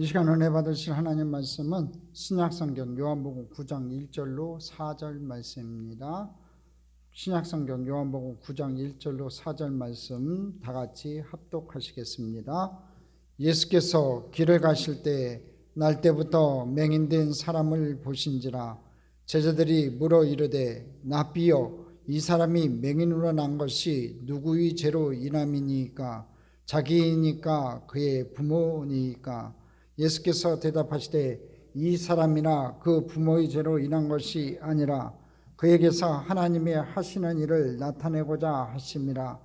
이 시간 은혜 받으실 하나님 말씀은 신약성경 요한복음 9장 1절로 4절 말씀입니다. 신약성경 요한복음 9장 1절로 4절 말씀 다 같이 합독하시겠습니다. 예수께서 길을 가실 때 날때부터 맹인된 사람을 보신지라 제자들이 물어 이르되 랍비여 이 사람이 맹인으로 난 것이 누구의 죄로 인함이니까 자기이니까 그의 부모니까 예수께서 대답하시되 이 사람이나 그 부모의 죄로 인한 것이 아니라 그에게서 하나님의 하시는 일을 나타내고자 하심이라.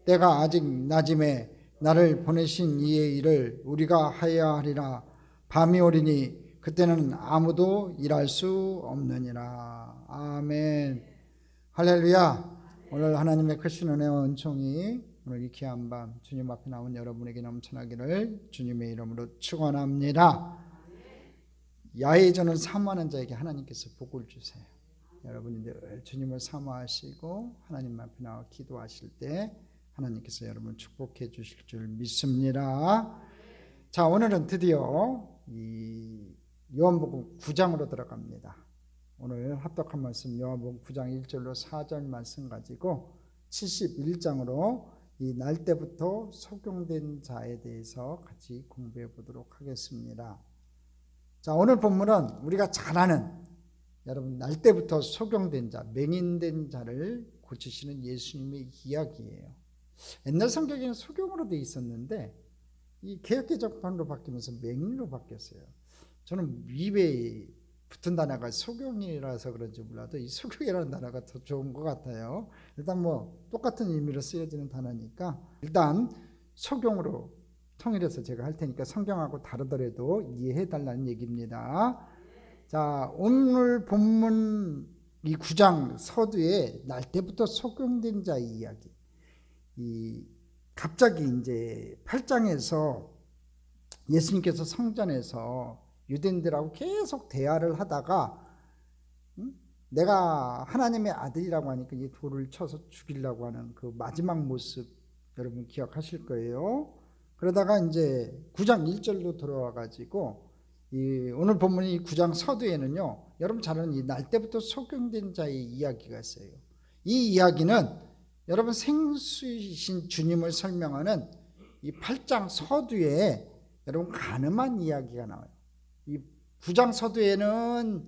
때가 아직 낮음에 나를 보내신 이의 일을 우리가 하여야 하리라. 밤이 오리니 그때는 아무도 일할 수 없느니라. 아멘. 할렐루야. 오늘 하나님의 크신 은혜와 은총이 오늘 이 귀한 밤 주님 앞에 나온 여러분에게 넘쳐나기를 주님의 이름으로 축원합니다. 야외전을 사모하는 자에게 하나님께서 복을 주세요. 여러분이 늘 주님을 사모하시고 하나님 앞에 나와 기도하실 때 하나님께서 여러분을 축복해 주실 줄 믿습니다. 자, 오늘은 드디어 이 요한복음 9장으로 들어갑니다. 오늘 합독한 말씀 요한복음 9장 1절로 4절 말씀 가지고 71장으로 이 날 때부터 속용된 자에 대해서 같이 공부해 보도록 하겠습니다. 자, 오늘 본문은 우리가 잘 아는 여러분 날 때부터 속용된 자, 맹인된 자를 고치시는 예수님의 이야기예요. 옛날 성경에는 속용으로 되어 있었는데 이 개역개정판으로 바뀌면서 맹인으로 바뀌었어요. 저는 입에 붙은 단어가 속용이라서 그런지 몰라도 이 속용이라는 단어가 더 좋은 것 같아요. 일단 뭐 똑같은 의미로 쓰여지는 단어니까 일단 속용으로 통일해서 제가 할 테니까 성경하고 다르더라도 이해해 달라는 얘기입니다. 자, 오늘 본문 이 9장 서두에 날 때부터 속용된 자의 이야기. 이 갑자기 이제 8장에서 예수님께서 성전에서 유대인들하고 계속 대화를 하다가 내가 하나님의 아들이라고 하니까 이 돌을 쳐서 죽이려고 하는 그 마지막 모습 여러분 기억하실 거예요. 그러다가 이제 9장 1절로 들어와 가지고 이 오늘 본문이 9장 서두에는요, 여러분 잘 아는 이 날 때부터 속용된 자의 이야기가 있어요. 이 이야기는 여러분 생수이신 주님을 설명하는 이 8장 서두에 여러분 가늠한 이야기가 나와요. 이 9장 서두에는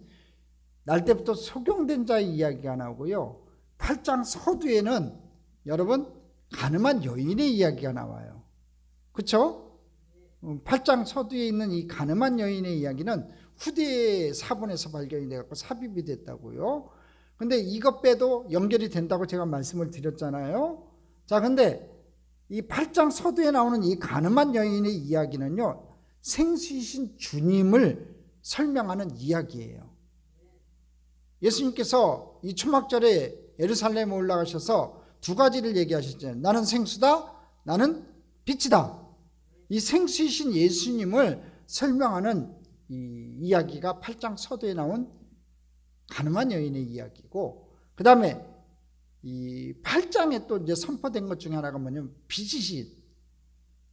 날 때부터 속용된 자의 이야기가 나오고요, 8장 서두에는 여러분 가늠한 여인의 이야기가 나와요. 그렇죠? 8장 서두에 있는 이 가늠한 여인의 이야기는 후대의 사본에서 발견이 되었고 삽입이 됐다고요. 근데 이것 빼도 연결이 된다고 제가 말씀을 드렸잖아요. 자, 근데 이 8장 서두에 나오는 이 가늠한 여인의 이야기는요, 생수이신 주님을 설명하는 이야기예요. 예수님께서 이 초막절에 예루살렘에 올라가셔서 두 가지를 얘기하셨잖아요. 나는 생수다, 나는 빛이다. 이 생수이신 예수님을 설명하는 이 이야기가 8장 서두에 나온 가늠한 여인의 이야기고, 그 다음에 이 8장에 또 이제 선포된 것 중에 하나가 뭐냐면 빛이신,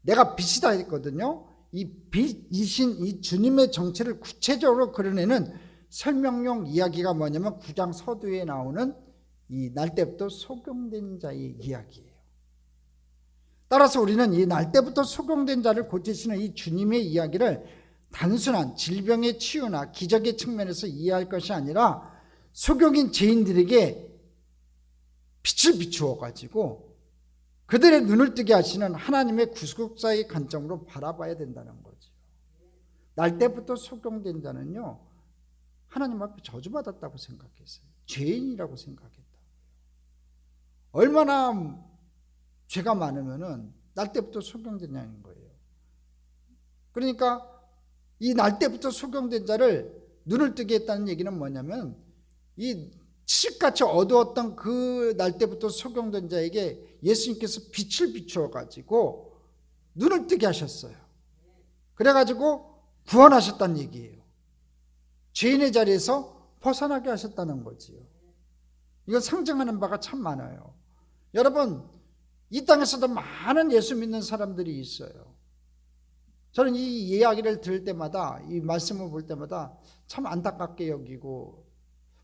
내가 빛이다 했거든요. 이 빛이신 이 주님의 정체를 구체적으로 그려내는 설명용 이야기가 뭐냐면 9장 서두에 나오는 이 날 때부터 속용된 자의 이야기예요. 따라서 우리는 이 날 때부터 속용된 자를 고치시는 이 주님의 이야기를 단순한 질병의 치유나 기적의 측면에서 이해할 것이 아니라 속용인 죄인들에게 빛을 비추어 가지고 그들의 눈을 뜨게 하시는 하나님의 구속사의 관점으로 바라봐야 된다는 거죠. 날 때부터 속용된 자는요, 하나님 앞에 저주받았다고 생각했어요. 죄인이라고 생각했다. 얼마나 죄가 많으면은 날 때부터 속용되냐는 거예요. 그러니까 이 날 때부터 속용된 자를 눈을 뜨게 했다는 얘기는 뭐냐면 이 칠흑같이 어두웠던 그 날 때부터 속용된 자에게 예수님께서 빛을 비추어 가지고 눈을 뜨게 하셨어요. 그래 가지고 구원하셨다는 얘기예요. 죄인의 자리에서 벗어나게 하셨다는 거지요. 이거 상징하는 바가 참 많아요. 여러분, 이 땅에서도 많은 예수 믿는 사람들이 있어요. 저는 이 이야기를 들을 때마다, 이 말씀을 볼 때마다 참 안타깝게 여기고,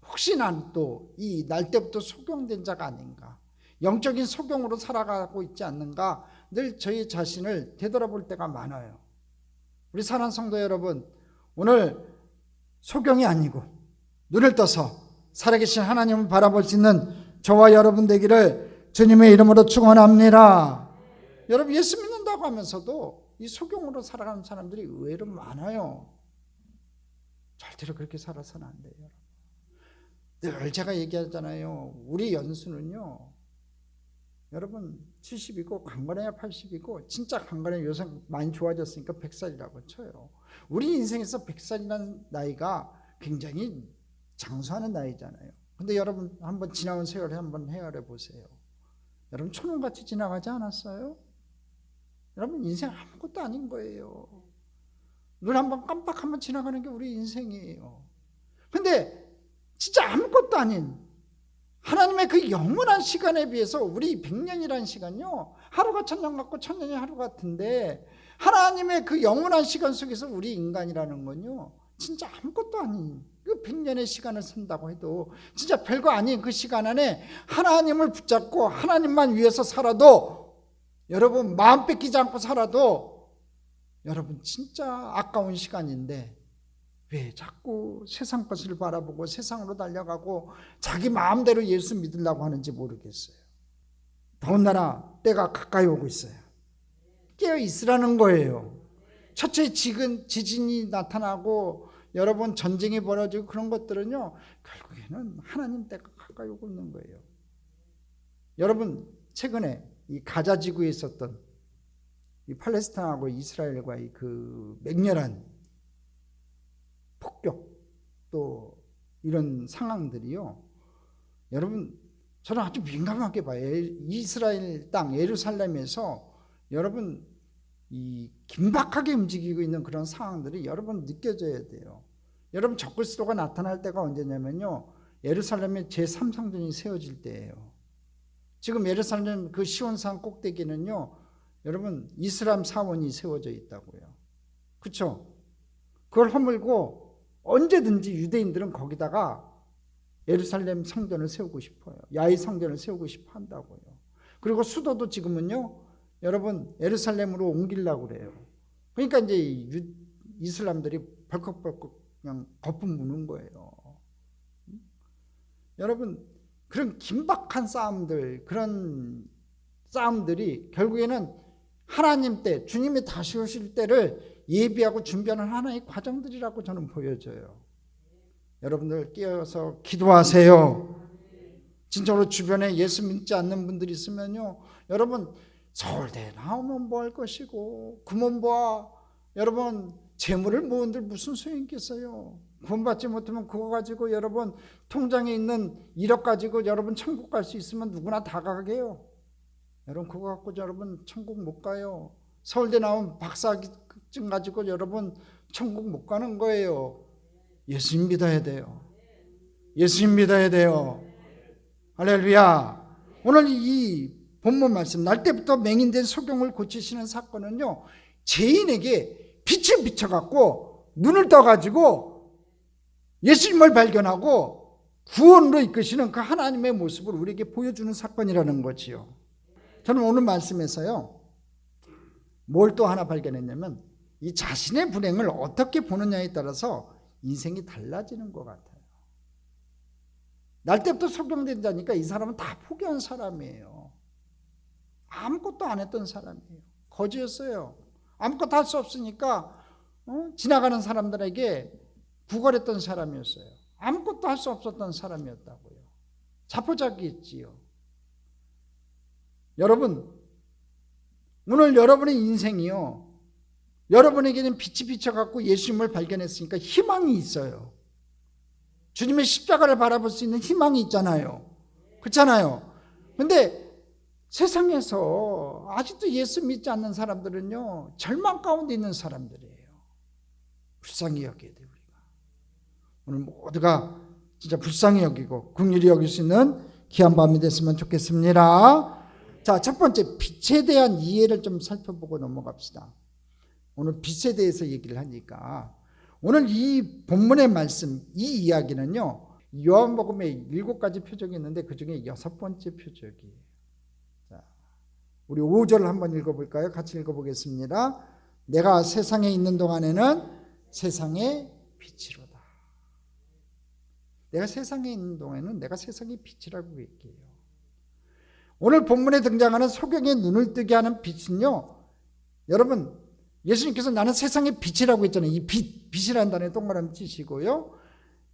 혹시나 또 이 날 때부터 소경된 자가 아닌가, 영적인 소경으로 살아가고 있지 않는가, 늘 저희 자신을 되돌아볼 때가 많아요. 우리 사랑하는 성도 여러분, 오늘 소경이 아니고 눈을 떠서 살아계신 하나님을 바라볼 수 있는 저와 여러분 되기를 주님의 이름으로 축원합니다. 여러분, 예수 믿는다고 하면서도 이 소경으로 살아가는 사람들이 의외로 많아요. 절대로 그렇게 살아서는 안 돼요. 늘 제가 얘기하잖아요. 우리 연수는요, 여러분 70이고 강건해야 80이고, 진짜 강건해 요새 많이 좋아졌으니까 100살이라고 쳐요. 우리 인생에서 100살이라는 나이가 굉장히 장수하는 나이잖아요. 근데 여러분 한번 지나온 세월을 한번 헤아려 보세요. 여러분 초능같이 지나가지 않았어요? 여러분 인생 아무것도 아닌 거예요. 눈 한번 깜빡하면 지나가는 게 우리 인생이에요. 근데 진짜 아무것도 아닌 하나님의 그 영원한 시간에 비해서 우리 100년이라는 시간요, 하루가 1000년 같고 1000년이 하루 같은데, 하나님의 그 영원한 시간 속에서 우리 인간이라는 건요, 진짜 아무것도 아닌 그 100년의 시간을 산다고 해도 진짜 별거 아닌 그 시간 안에 하나님을 붙잡고 하나님만 위해서 살아도, 여러분 마음 뺏기지 않고 살아도 여러분 진짜 아까운 시간인데, 왜 자꾸 세상 것을 바라보고 세상으로 달려가고 자기 마음대로 예수 믿으려고 하는지 모르겠어요. 더군다나 때가 가까이 오고 있어요. 깨어 있으라는 거예요. 첫째 지진이 나타나고 여러분 전쟁이 벌어지고 그런 것들은요, 결국에는 하나님 때가 가까이 오고 있는 거예요. 여러분 최근에 이 가자 지구에 있었던 이 팔레스타인하고 이스라엘과의 그 맹렬한 폭격, 또 이런 상황들이요, 여러분 저는 아주 민감하게 봐요. 이스라엘 땅 예루살렘에서 여러분 이 긴박하게 움직이고 있는 그런 상황들이 여러분 느껴져야 돼요. 여러분 적그리스도가 나타날 때가 언제냐면요, 예루살렘의 제3성전이 세워질 때예요. 지금 예루살렘 그 시온산 꼭대기는요, 여러분 이슬람 사원이 세워져 있다고요. 그렇죠? 그걸 허물고 언제든지 유대인들은 거기다가 예루살렘 성전을 세우고 싶어요. 야훼 성전을 세우고 싶어 한다고요. 그리고 수도도 지금은요, 여러분 예루살렘으로 옮기려고 그래요. 그러니까 이제 이슬람들이 벌컥벌컥 그냥 거품 무는 거예요. 여러분 그런 긴박한 싸움들, 그런 싸움들이 결국에는 하나님 때, 주님이 다시 오실 때를 예비하고 준비하는 하나의 과정들이라고 저는 보여져요. 여러분들 깨어서 기도하세요. 진짜로 주변에 예수 믿지 않는 분들이 있으면요, 여러분 서울대 나오면 뭐 할 것이고, 구원부와 여러분 재물을 모은들 무슨 소용이 있겠어요. 구원받지 못하면 그거 가지고 여러분 통장에 있는 1억 가지고 여러분 천국 갈 수 있으면 누구나 다 가게요. 여러분 그거 갖고 여러분 천국 못 가요. 서울대 나온 박사증 가지고 여러분 천국 못 가는 거예요. 예수님 믿어야 돼요. 예수님 믿어야 돼요. 할렐루야. 오늘 이 본문 말씀, 날 때부터 맹인된 소경을 고치시는 사건은요, 죄인에게 빛을 비춰갖고 눈을 떠가지고 예수님을 발견하고 구원으로 이끄시는 그 하나님의 모습을 우리에게 보여주는 사건이라는 거지요. 저는 오늘 말씀에서요, 뭘 또 하나 발견했냐면, 이 자신의 불행을 어떻게 보느냐에 따라서 인생이 달라지는 것 같아요. 날 때부터 소경된 자니까 이 사람은 다 포기한 사람이에요. 아무것도 안 했던 사람이에요. 거지였어요. 아무것도 할 수 없으니까 지나가는 사람들에게 구걸했던 사람이었어요. 아무것도 할 수 없었던 사람이었다고요. 자포자기했지요. 여러분, 오늘 여러분의 인생이요, 여러분에게는 빛이 비춰갖고 예수님을 발견했으니까 희망이 있어요. 주님의 십자가를 바라볼 수 있는 희망이 있잖아요. 그렇잖아요. 근데 세상에서 아직도 예수 믿지 않는 사람들은요, 절망 가운데 있는 사람들이에요. 불쌍히 여겨야 돼요. 우리가 오늘 모두가 진짜 불쌍히 여기고 긍휼히 여길 수 있는 귀한 밤이 됐으면 좋겠습니다. 자, 첫 번째, 빛에 대한 이해를 좀 살펴보고 넘어갑시다. 오늘 빛에 대해서 얘기를 하니까 오늘 이 본문의 말씀, 이 이야기는요, 요한복음에 7가지 표적이 있는데 그 중에 6번째 표적이에요. 자, 우리 5절을 한번 읽어볼까요? 같이 읽어보겠습니다. 내가 세상에 있는 동안에는 세상의 빛이로다. 내가 세상에 있는 동안에는 내가 세상의 빛이라고 얘기해요. 오늘 본문에 등장하는 소경의 눈을 뜨게 하는 빛은요, 여러분, 예수님께서 나는 세상의 빛이라고 했잖아요. 이 빛이라는 단어에 동그라미 치시고요.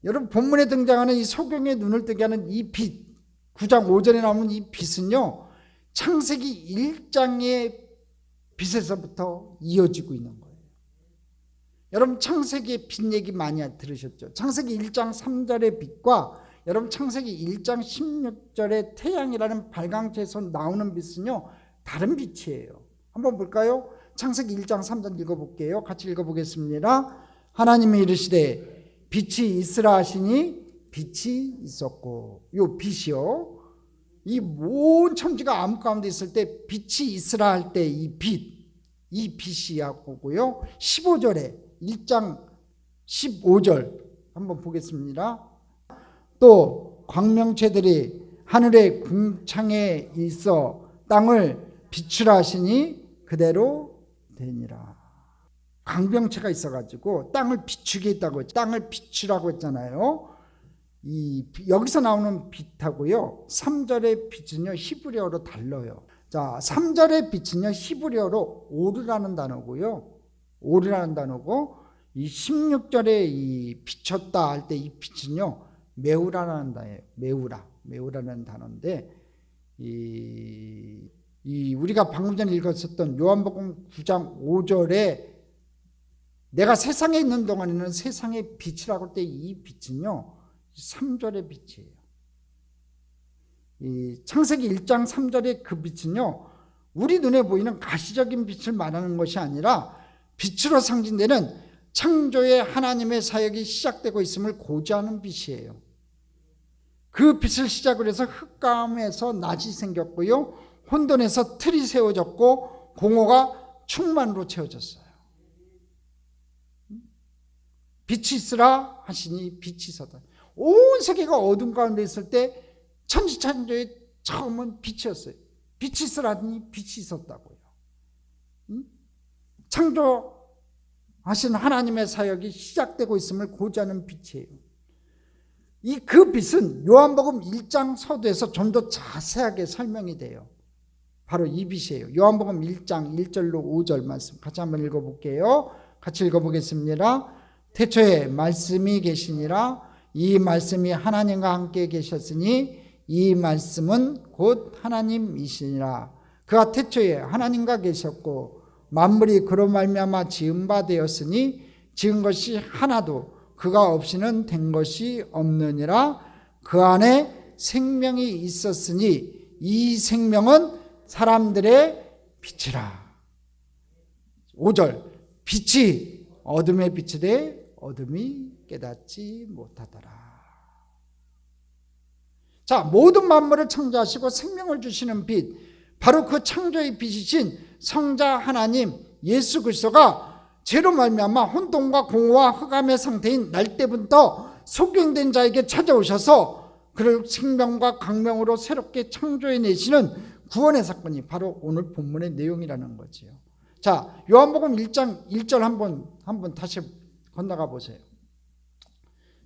여러분, 본문에 등장하는 이 소경의 눈을 뜨게 하는 이 빛, 9장 5절에 나오는 이 빛은요, 창세기 1장의 빛에서부터 이어지고 있는 거예요. 여러분, 창세기의 빛 얘기 많이 들으셨죠? 창세기 1장 3절의 빛과 여러분 창세기 1장 16절의 태양이라는 발광체에서 나오는 빛은요, 다른 빛이에요. 한번 볼까요? 창세기 1장 3절 읽어볼게요. 같이 읽어보겠습니다. 하나님이 이르시되 빛이 있으라 하시니 빛이 있었고, 요 빛이요, 이 온 천지가 암 가운데 있을 때 빛이 있으라 할 때 이 빛이야고요. 15절에 1장 15절 한번 보겠습니다. 또 광명체들이 하늘의 궁창에 있어 땅을 비추라 하시니 그대로 되니라. 광명체가 있어가지고 땅을 비추게 했다고 했죠. 땅을 비추라고 했잖아요. 여기서 나오는 빛하고요, 3절의 빛은요, 히브리어로 달라요. 자, 3절의 빛은요, 히브리어로 오르라는 단어고요, 오르라는 단어고, 이 16절에 이 비쳤다 할 때 이 빛은요, 메우라는 단어예요. 메우라는 단어인데, 우리가 방금 전에 읽었었던 요한복음 9장 5절에 내가 세상에 있는 동안에는 세상의 빛이라고 할 때 이 빛은요, 3절의 빛이에요. 이 창세기 1장 3절의 그 빛은요, 우리 눈에 보이는 가시적인 빛을 말하는 것이 아니라 빛으로 상징되는 창조의 하나님의 사역이 시작되고 있음을 고지하는 빛이에요. 그 빛을 시작으로 해서 흑암에서 낮이 생겼고요, 혼돈에서 틀이 세워졌고 공허가 충만으로 채워졌어요. 빛이 있으라 하시니 빛이 있었다. 온 세계가 어둠 가운데 있을 때 천지창조의 처음은 빛이었어요. 빛이 있으라니 빛이 있었다고요. 창조하신 하나님의 사역이 시작되고 있음을 고지하는 빛이에요. 그 빛은 요한복음 1장 서두에서 좀 더 자세하게 설명이 돼요. 바로 이 빛이에요. 요한복음 1장 1절로 5절 말씀 같이 한번 읽어볼게요. 같이 읽어보겠습니다. 태초에 말씀이 계시니라. 이 말씀이 하나님과 함께 계셨으니 이 말씀은 곧 하나님이시니라. 그가 태초에 하나님과 계셨고 만물이 그로 말미암아 지은 바 되었으니 지은 것이 하나도 그가 없이는 된 것이 없느니라. 그 안에 생명이 있었으니 이 생명은 사람들의 빛이라. 5절 빛이 어둠에 비치되 어둠이 깨닫지 못하더라. 자, 모든 만물을 창조하시고 생명을 주시는 빛, 바로 그 창조의 빛이신 성자 하나님 예수 그리스도가 죄로 말미암아 혼돈과 공허와 흑암의 상태인 날 때부터 소경된 자에게 찾아오셔서 그를 생명과 강명으로 새롭게 창조해내시는 구원의 사건이 바로 오늘 본문의 내용이라는 거지요. 자, 요한복음 1장 1절 한번 다시 건너가 보세요.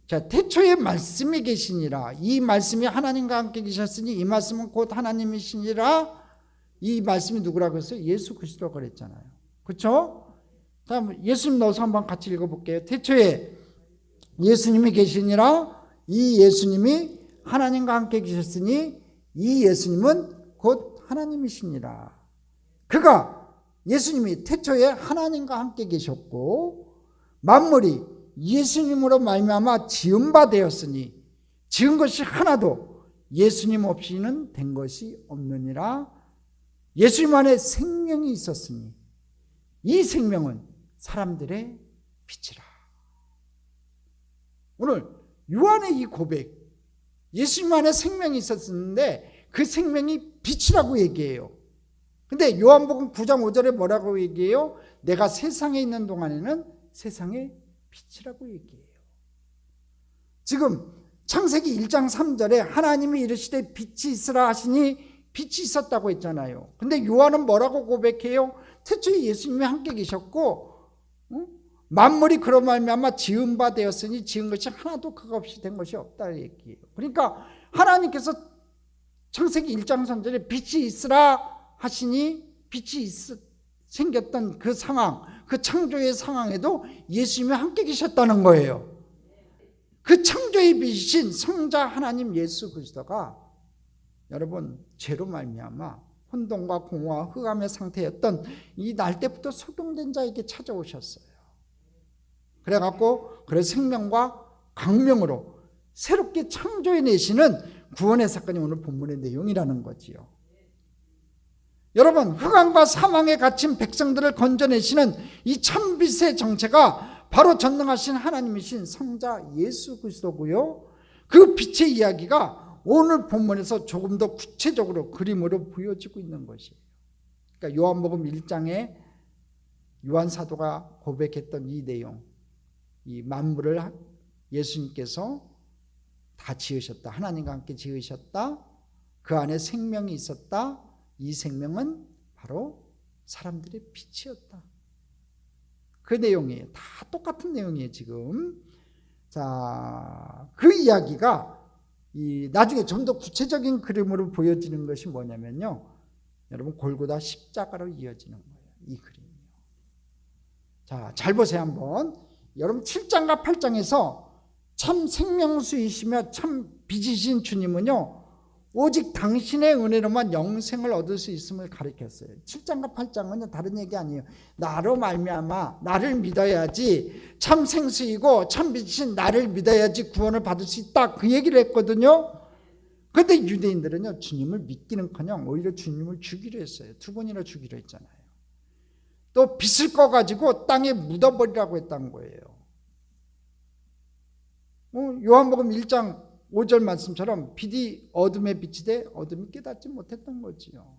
자, 태초에 말씀이 계시니라. 이 말씀이 하나님과 함께 계셨으니 이 말씀은 곧 하나님이시니라. 이 말씀이 누구라고 했어요? 예수 그리스도가 그랬잖아요. 그렇죠? 다음 예수님 넣어서 한번 같이 읽어볼게요. 태초에 예수님이 계시니라. 이 예수님이 하나님과 함께 계셨으니 이 예수님은 곧 하나님이시니라. 그가 예수님이 태초에 하나님과 함께 계셨고 만물이 예수님으로 말미암아 지은 바 되었으니 지은 것이 하나도 예수님 없이는 된 것이 없느니라. 예수님 안에 생명이 있었으니 이 생명은 사람들의 빛이라. 오늘 요한의 이 고백, 예수님 안에 생명이 있었는데 그 생명이 빛이라고 얘기해요. 근데 요한복음 9장 5절에 뭐라고 얘기해요? 내가 세상에 있는 동안에는 세상의 빛이라고 얘기해요. 지금 창세기 1장 3절에 하나님이 이르시되 빛이 있으라 하시니 빛이 있었다고 했잖아요. 근데 요한은 뭐라고 고백해요? 태초에 예수님이 함께 계셨고 만물이 그로 말미암아 지은 바 되었으니 지은 것이 하나도 그거 없이 된 것이 없다 얘기해요. 그러니까 하나님께서 창세기 1장 3절에 빛이 있으라 하시니 빛이 생겼던 그 상황, 그 창조의 상황에도 예수님이 함께 계셨다는 거예요. 그 창조의 빛이신 성자 하나님 예수 그리스도가 여러분 죄로 말미암아 혼돈과 공허와 흑암의 상태였던 이 날 때부터 소경된 자에게 찾아오셨어요. 그래갖고 생명과 광명으로 새롭게 창조해내시는 구원의 사건이 오늘 본문의 내용이라는 거지요. 여러분, 흑암과 사망에 갇힌 백성들을 건져내시는 이 참빛의 정체가 바로 전능하신 하나님이신 성자 예수 그리스도고요. 그 빛의 이야기가 오늘 본문에서 조금 더 구체적으로 그림으로 보여지고 있는 것이에요. 그러니까 요한복음 1장에 요한 사도가 고백했던 이 내용, 이 만물을 예수님께서 다 지으셨다. 하나님과 함께 지으셨다. 그 안에 생명이 있었다. 이 생명은 바로 사람들의 빛이었다. 그 내용이에요. 다 똑같은 내용이에요, 지금. 자, 그 이야기가 나중에 좀 더 구체적인 그림으로 보여지는 것이 뭐냐면요. 여러분, 골고다 십자가로 이어지는 거예요. 이 그림이요. 자, 잘 보세요, 한번. 여러분, 7장과 8장에서 참 생명수이시며 참 빛이신 주님은요, 오직 당신의 은혜로만 영생을 얻을 수 있음을 가르쳤어요. 7장과 8장은 다른 얘기 아니에요. 나로 말미암아 나를 믿어야지 참 생수이고 참 빛이신 나를 믿어야지 구원을 받을 수 있다, 그 얘기를 했거든요. 그런데 유대인들은요, 주님을 믿기는커녕 오히려 주님을 죽이려 했어요. 2번이나 죽이려 했잖아요. 또 빛을 꺼가지고 땅에 묻어버리라고 했다는 거예요. 요한복음 1장 5절 말씀처럼 빛이 어둠에 비치되 어둠이 깨닫지 못했던 거지요.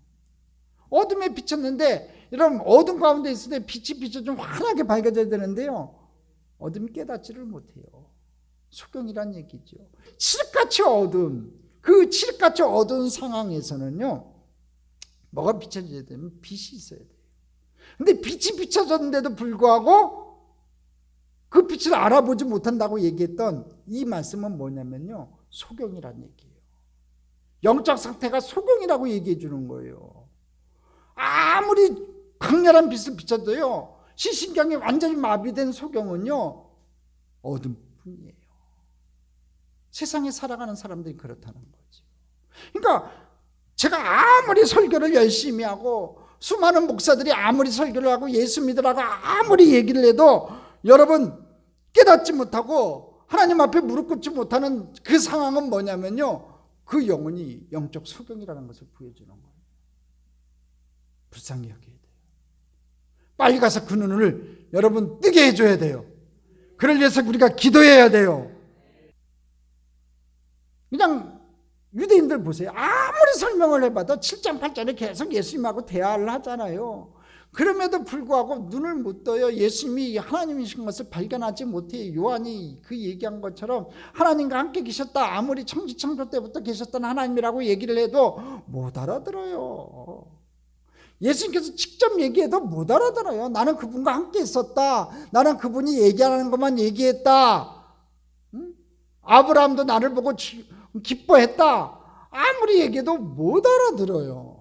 어둠에 비쳤는데, 여러분, 어둠 가운데 있을 때 빛이 비춰 좀 환하게 밝아져야 되는데요, 어둠이 깨닫지를 못해요. 소경이란 얘기죠. 칠흑같이 어둠, 그 칠흑같이 어두운 상황에서는요, 뭐가 비춰져야 되면 빛이 있어야 돼요. 근데 빛이 비춰졌는데도 불구하고 그 빛을 알아보지 못한다고 얘기했던 이 말씀은 뭐냐면요, 소경이란 얘기예요. 영적 상태가 소경이라고 얘기해 주는 거예요. 아무리 강렬한 빛을 비춰도요, 시신경이 완전히 마비된 소경은요, 어둠뿐이에요. 세상에 살아가는 사람들이 그렇다는 거죠. 그러니까 제가 아무리 설교를 열심히 하고 수많은 목사들이 아무리 설교를 하고 예수 믿으라고 아무리 얘기를 해도 여러분 깨닫지 못하고 하나님 앞에 무릎 꿇지 못하는 그 상황은 뭐냐면요, 그 영혼이 영적 소경이라는 것을 보여주는 거예요. 불쌍히 여겨야 돼요. 빨리 가서 그 눈을 여러분 뜨게 해줘야 돼요. 그를 위해서 우리가 기도해야 돼요. 그냥 유대인들 보세요. 아무리 설명을 해봐도 7장 8장에 계속 예수님하고 대화를 하잖아요. 그럼에도 불구하고 눈을 못 떠요. 예수님이 하나님이신 것을 발견하지 못해요. 요한이 그 얘기한 것처럼 하나님과 함께 계셨다, 아무리 천지창조 때부터 계셨던 하나님이라고 얘기를 해도 못 알아들어요. 예수님께서 직접 얘기해도 못 알아들어요. 나는 그분과 함께 있었다, 나는 그분이 얘기하는 것만 얘기했다, 아브라함도 나를 보고 기뻐했다, 아무리 얘기해도 못 알아들어요.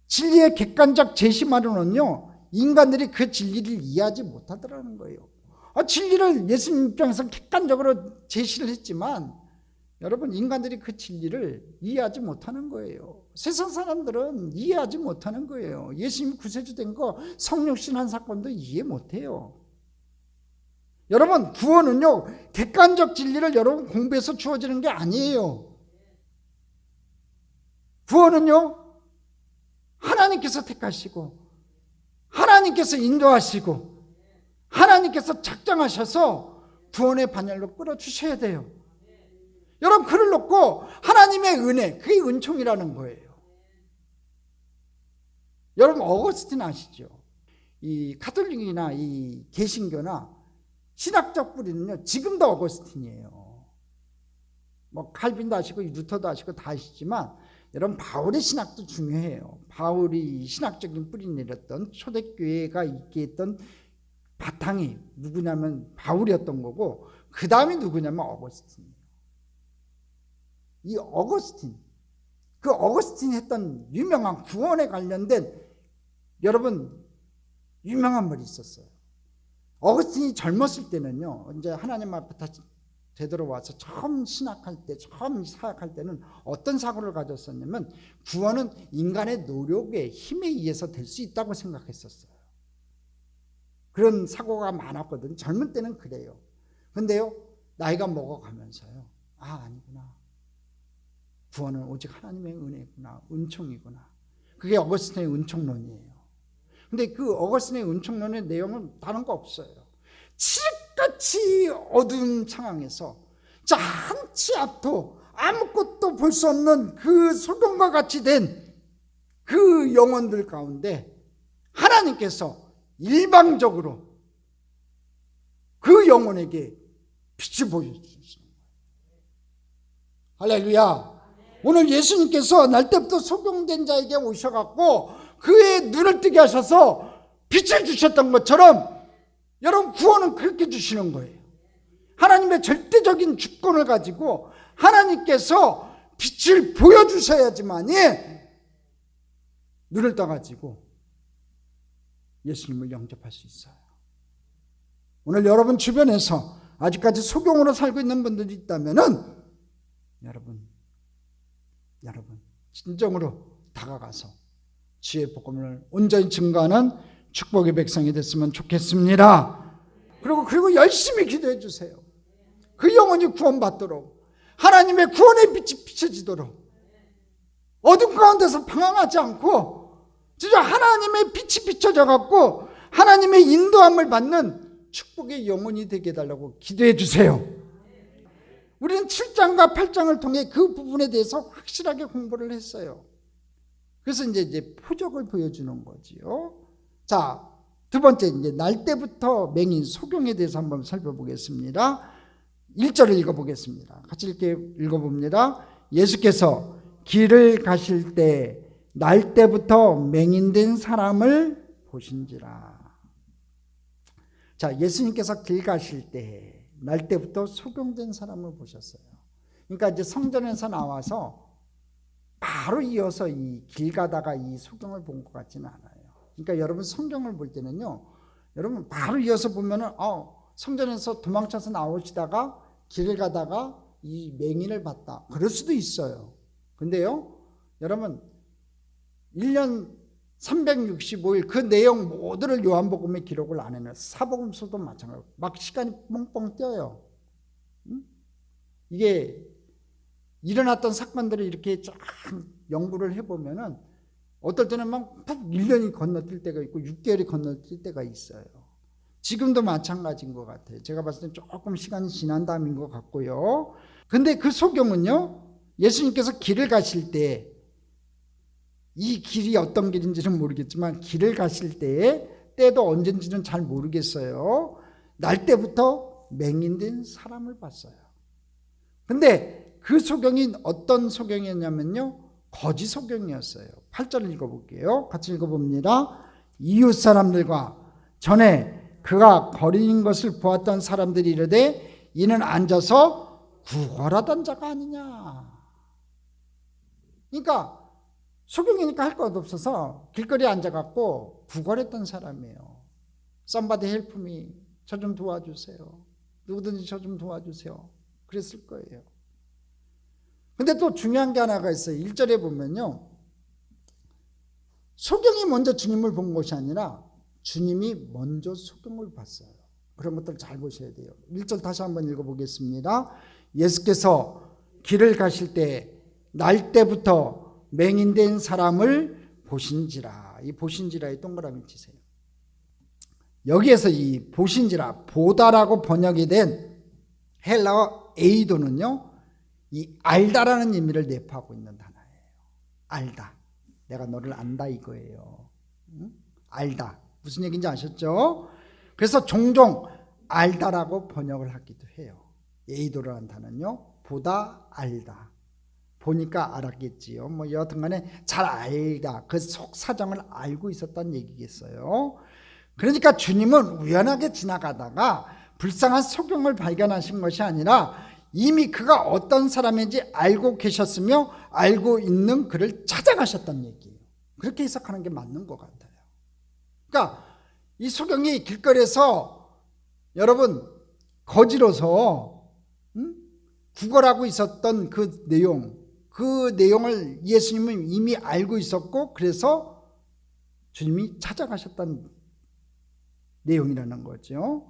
진리의 객관적 제시만으로는요, 인간들이 그 진리를 이해하지 못하더라는 거예요. 진리를 예수님 입장에서 객관적으로 제시를 했지만 여러분, 인간들이 그 진리를 이해하지 못하는 거예요. 세상 사람들은 이해하지 못하는 거예요. 예수님이 구세주 된 거, 성육신한 사건도 이해 못해요. 여러분, 구원은요, 객관적 진리를 여러분 공부해서 주어지는 게 아니에요. 구원은요, 하나님께서 택하시고 하나님께서 인도하시고 하나님께서 작정하셔서 구원의 반열로 끌어주셔야 돼요. 여러분 그를 놓고 하나님의 은혜, 그게 은총이라는 거예요. 여러분 어거스틴 아시죠? 이 가톨릭이나 이 개신교나 신학적 뿌리는요 지금도 어거스틴이에요. 뭐 칼빈도 아시고 루터도 아시고 다 아시지만 여러분 바울의 신학도 중요해요. 바울이 신학적인 뿌리를 내렸던 초대교회가 있게 했던 바탕이 누구냐면 바울이었던 거고, 그 다음이 누구냐면 어거스틴이에요. 이 어거스틴, 그 어거스틴이 했던 유명한 구원에 관련된 여러분 유명한 말이 있었어요. 어거스틴이 젊었을 때는요, 이제 하나님 앞에 다시 되돌아와서 처음 신학할 때, 처음 사역할 때는 어떤 사고를 가졌었냐면 구원은 인간의 노력에 힘에 의해서 될 수 있다고 생각했었어요. 그런 사고가 많았거든. 젊은 때는 그래요. 근데요, 나이가 먹어가면서요, 아니구나. 구원은 오직 하나님의 은혜구나, 은총이구나. 그게 어거스틴의 은총론이에요. 근데 그 어거스틴의 은총론의 내용은 다른 거 없어요. 칠흑같이 어두운 상황에서 자 한치 앞도 아무것도 볼 수 없는 그 소돔과 같이 된 그 영혼들 가운데 하나님께서 일방적으로 그 영혼에게 빛을 보여주시는 거예요. 할렐루야. 오늘 예수님께서 날 때부터 소경된 자에게 오셔갖고 그의 눈을 뜨게 하셔서 빛을 주셨던 것처럼 여러분 구원은 그렇게 주시는 거예요. 하나님의 절대적인 주권을 가지고 하나님께서 빛을 보여주셔야지만이 눈을 떠가지고 예수님을 영접할 수 있어요. 오늘 여러분 주변에서 아직까지 소경으로 살고 있는 분들이 있다면은 여러분 진정으로 다가가서 지혜의 복음을 온전히 증거하는 축복의 백성이 됐으면 좋겠습니다. 그리고 열심히 기도해 주세요. 그 영혼이 구원받도록, 하나님의 구원의 빛이 비춰지도록, 어둠 가운데서 방황하지 않고 진짜 하나님의 빛이 비춰져 갖고 하나님의 인도함을 받는 축복의 영혼이 되게 해달라고 기도해 주세요. 우리는 7장과 8장을 통해 그 부분에 대해서 확실하게 공부를 했어요. 그래서 이제 표적을 보여주는 거지요. 자, 두 번째, 이제 날 때부터 맹인 소경에 대해서 한번 살펴보겠습니다. 1절을 읽어보겠습니다. 같이 이렇게 읽어봅니다. 예수께서 길을 가실 때 날 때부터 맹인된 사람을 보신지라. 자, 예수님께서 길 가실 때 날 때부터 소경된 사람을 보셨어요. 그러니까 이제 성전에서 나와서 바로 이어서 이 길 가다가 이 소경을 본 것 같지는 않아요. 그러니까 여러분 성경을 볼 때는요, 여러분 바로 이어서 보면은 성전에서 도망쳐서 나오시다가 길을 가다가 이 맹인을 봤다, 그럴 수도 있어요. 근데요, 여러분 1년 365일 그 내용 모두를 요한복음에 기록을 안 해요. 사복음서도 마찬가지고 막 시간이 뻥뻥 뛰어요. 이게 일어났던 사건들을 이렇게 쫙 연구를 해보면은 어떨 때는 막 1년이 건너뛸 때가 있고 6개월이 건너뛸 때가 있어요. 지금도 마찬가지인 것 같아요. 제가 봤을 때 조금 시간이 지난 다음인 것 같고요. 근데 그 소경은요, 예수님께서 길을 가실 때, 이 길이 어떤 길인지는 모르겠지만 길을 가실 때에 때도 언젠지는 잘 모르겠어요. 날 때부터 맹인된 사람을 봤어요. 근데 그 소경이 어떤 소경이었냐면요, 거짓 소경이었어요. 8절을 읽어볼게요. 같이 읽어봅니다. 이웃 사람들과 전에 그가 거리는 것을 보았던 사람들이 이르되 이는 앉아서 구걸하던 자가 아니냐. 그러니까 소경이니까 할 것 없어서 길거리에 앉아갖고 구걸했던 사람이에요. Somebody help me. 저 좀 도와주세요. 누구든지 저 좀 도와주세요. 그랬을 거예요. 근데 또 중요한 게 하나가 있어요. 1절에 보면요, 소경이 먼저 주님을 본 것이 아니라 주님이 먼저 소경을 봤어요. 그런 것들 잘 보셔야 돼요. 1절 다시 한번 읽어보겠습니다. 예수께서 길을 가실 때 날 때부터 맹인된 사람을 보신지라. 이 보신지라에 동그라미 치세요. 여기에서 이 보신지라, 보다라고 번역이 된 헬라어 에이도는요, 이 알다라는 의미를 내포하고 있는 단어예요. 알다. 내가 너를 안다 이거예요. 응? 알다. 무슨 얘기인지 아셨죠? 그래서 종종 알다라고 번역을 하기도 해요. 에이도라는 단어는요. 보다 알다. 보니까 알았겠지요. 뭐 여하튼간에 잘 알다. 그 속 사정을 알고 있었다는 얘기겠어요. 그러니까 주님은 우연하게 지나가다가 불쌍한 소경을 발견하신 것이 아니라 이미 그가 어떤 사람인지 알고 계셨으며 알고 있는 그를 찾아가셨다는 얘기예요. 그렇게 해석하는 게 맞는 것 같아요. 그러니까 이 소경이 길거리에서 여러분 거지로서 구걸하고 있었던 그 내용을 예수님은 이미 알고 있었고 그래서 주님이 찾아가셨다는 내용이라는 거죠.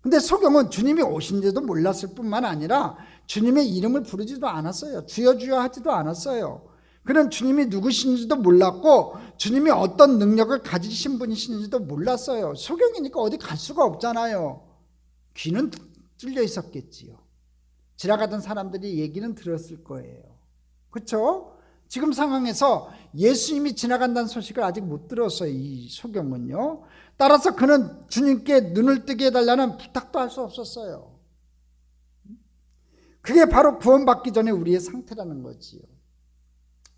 근데 소경은 주님이 오신지도 몰랐을 뿐만 아니라 주님의 이름을 부르지도 않았어요. 주여 주여 하지도 않았어요. 그는 주님이 누구신지도 몰랐고 주님이 어떤 능력을 가지신 분이신지도 몰랐어요. 소경이니까 어디 갈 수가 없잖아요. 귀는 뚫려 있었겠지요. 지나가던 사람들이 얘기는 들었을 거예요. 그렇죠? 지금 상황에서 예수님이 지나간다는 소식을 아직 못 들었어요. 이 소경은요. 따라서 그는 주님께 눈을 뜨게 해달라는 부탁도 할 수 없었어요. 그게 바로 구원받기 전에 우리의 상태라는 거지요.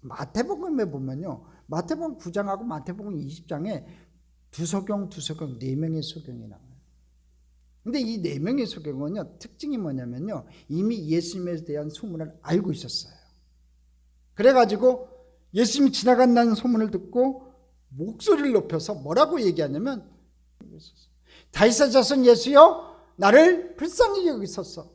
마태복음에 보면요. 마태복음 9장하고 마태복음 20장에 두 소경, 4명의 소경이 나와요. 근데 이 4명의 소경은요. 특징이 뭐냐면요. 이미 예수님에 대한 소문을 알고 있었어요. 그래가지고 예수님이 지나간다는 소문을 듣고 목소리를 높여서 뭐라고 얘기하냐면 다윗의 자손 예수여 나를 불쌍히 여기소서.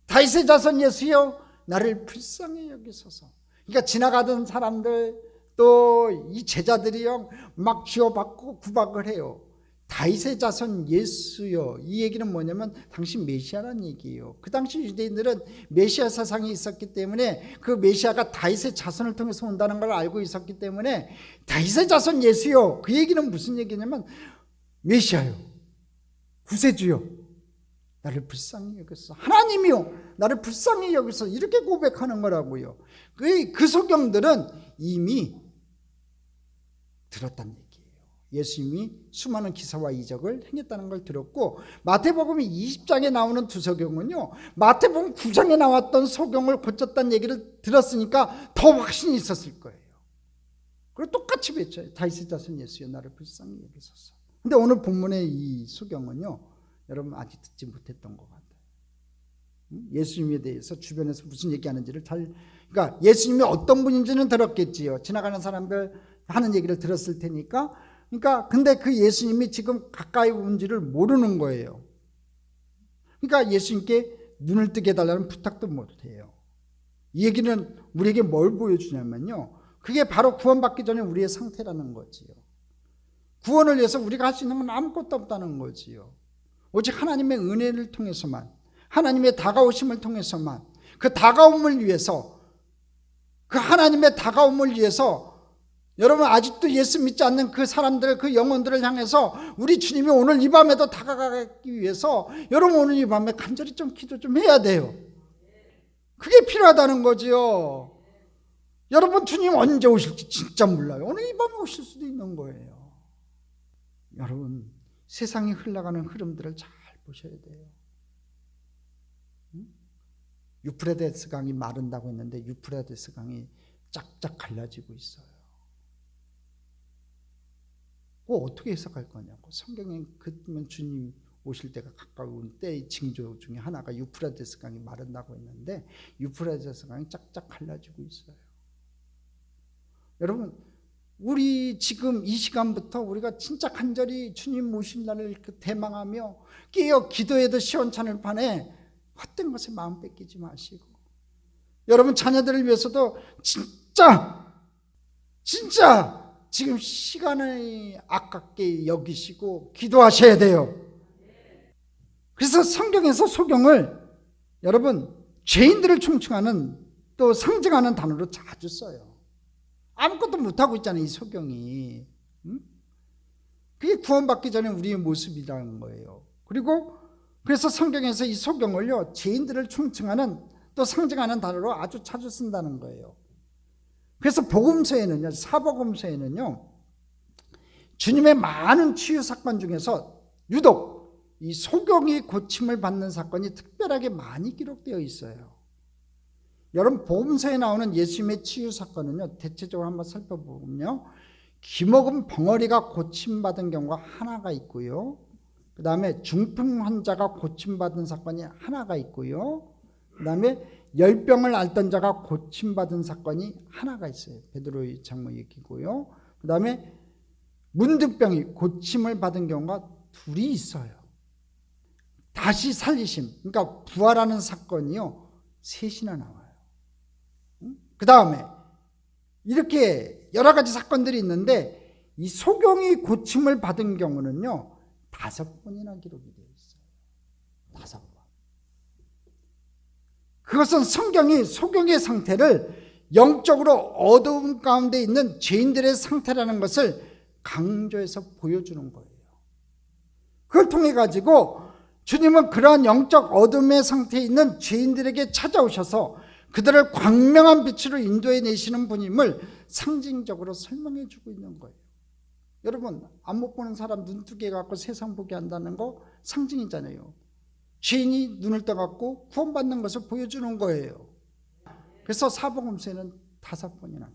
다윗의 자손 예수여 나를 불쌍히 여기소서. 그러니까 지나가던 사람들 또 이 제자들이요 막 쥐어받고 구박을 해요. 다윗의 자손 예수여. 이 얘기는 뭐냐면 당신 메시아라는 얘기예요. 그 당시 유대인들은 메시아 사상이 있었기 때문에 그 메시아가 다윗의 자손을 통해서 온다는 걸 알고 있었기 때문에 다윗의 자손 예수여. 그 얘기는 무슨 얘기냐면 메시아요, 구세주요, 나를 불쌍히 여기소서. 하나님이요 나를 불쌍히 여기소서. 이렇게 고백하는 거라고요. 그 소경들은 이미 들었다는 얘기예요. 예수님이 수많은 기사와 이적을 행했다는 걸 들었고 마태복음 20장에 나오는 두 소경은요 마태복음 9장에 나왔던 소경을 고쳤다는 얘기를 들었으니까 더 확신이 있었을 거예요. 그리고 똑같이 외쳐요. 다윗의 자손 예수여 나를 불쌍히 여기소서. 근데 오늘 본문의 이 소경은요 여러분 아직 듣지 못했던 것 같아요. 예수님에 대해서 주변에서 무슨 얘기하는지를 그러니까 예수님이 어떤 분인지는 들었겠지요. 지나가는 사람들 하는 얘기를 들었을 테니까. 그러니까 근데 그 예수님이 지금 가까이 온지를 모르는 거예요. 그러니까 예수님께 눈을 뜨게 해달라는 부탁도 못해요. 이 얘기는 우리에게 뭘 보여주냐면요 그게 바로 구원받기 전에 우리의 상태라는 거지요. 구원을 위해서 우리가 할 수 있는 건 아무것도 없다는 거지요. 오직 하나님의 은혜를 통해서만, 하나님의 다가오심을 통해서만, 그 다가옴을 위해서, 그 하나님의 다가옴을 위해서 여러분 아직도 예수 믿지 않는 그 사람들, 그 영혼들을 향해서 우리 주님이 오늘 이 밤에도 다가가기 위해서 여러분 오늘 이 밤에 간절히 좀 기도 좀 해야 돼요. 그게 필요하다는 거지요. 여러분 주님 언제 오실지 진짜 몰라요. 오늘 이 밤에 오실 수도 있는 거예요. 여러분 세상이 흘러가는 흐름들을 잘 보셔야 돼요. 유프라데스 강이 마른다고 했는데 유프라데스 강이 쫙쫙 갈라지고 있어요. 어떻게 해석할 거냐고. 성경에 그러면 주님 오실 때가 가까운 때의 징조 중에 하나가 유프라데스 강이 마른다고 했는데 유프라데스 강이 쫙쫙 갈라지고 있어요. 여러분 우리 지금 이 시간부터 우리가 진짜 간절히 주님 오실 날을 대망하며 깨어 기도해도 시원찮을 판에 헛된 것에 마음 뺏기지 마시고 여러분 자녀들을 위해서도 진짜 지금 시간을 아깝게 여기시고 기도하셔야 돼요. 그래서 성경에서 소경을 여러분 죄인들을 총칭하는 또 상징하는 단어로 자주 써요. 아무것도 못하고 있잖아요, 이 소경이. 그게 구원받기 전에 우리의 모습이라는 거예요. 그리고 그래서 성경에서 이 소경을요 죄인들을 총칭하는 또 상징하는 단어로 아주 자주 쓴다는 거예요. 그래서 복음서에는요, 사복음서에는요, 주님의 많은 치유 사건 중에서 유독 이 소경이 고침을 받는 사건이 특별하게 많이 기록되어 있어요. 여러분, 복음서에 나오는 예수님의 치유 사건은요, 대체적으로 한번 살펴보면요, 기먹은 벙어리가 고침받은 경우가 하나가 있고요, 그 다음에 중풍 환자가 고침받은 사건이 하나가 있고요, 그 다음에 열병을 앓던 자가 고침받은 사건이 하나가 있어요. 베드로의 장모 얘기고요. 그 다음에 문득병이 고침을 받은 경우가 둘이 있어요. 다시 살리심, 그러니까 부활하는 사건이요, 셋이나 나와요. 그 다음에 이렇게 여러 가지 사건들이 있는데 이 소경이 고침을 받은 경우는요, 5번이나 기록이 되어 있어요. 5번. 그것은 성경이 소경의 상태를 영적으로 어두움 가운데 있는 죄인들의 상태라는 것을 강조해서 보여주는 거예요. 그걸 통해 가지고 주님은 그러한 영적 어둠의 상태에 있는 죄인들에게 찾아오셔서 그들을 광명한 빛으로 인도해 내시는 분임을 상징적으로 설명해 주고 있는 거예요. 여러분, 안 못 보는 사람 눈뜨게 갖고 세상 보게 한다는 거 상징이잖아요. 죄인이 눈을 떠갖고 구원받는 것을 보여주는 거예요. 그래서 사복음서에는 5번이나 나와요.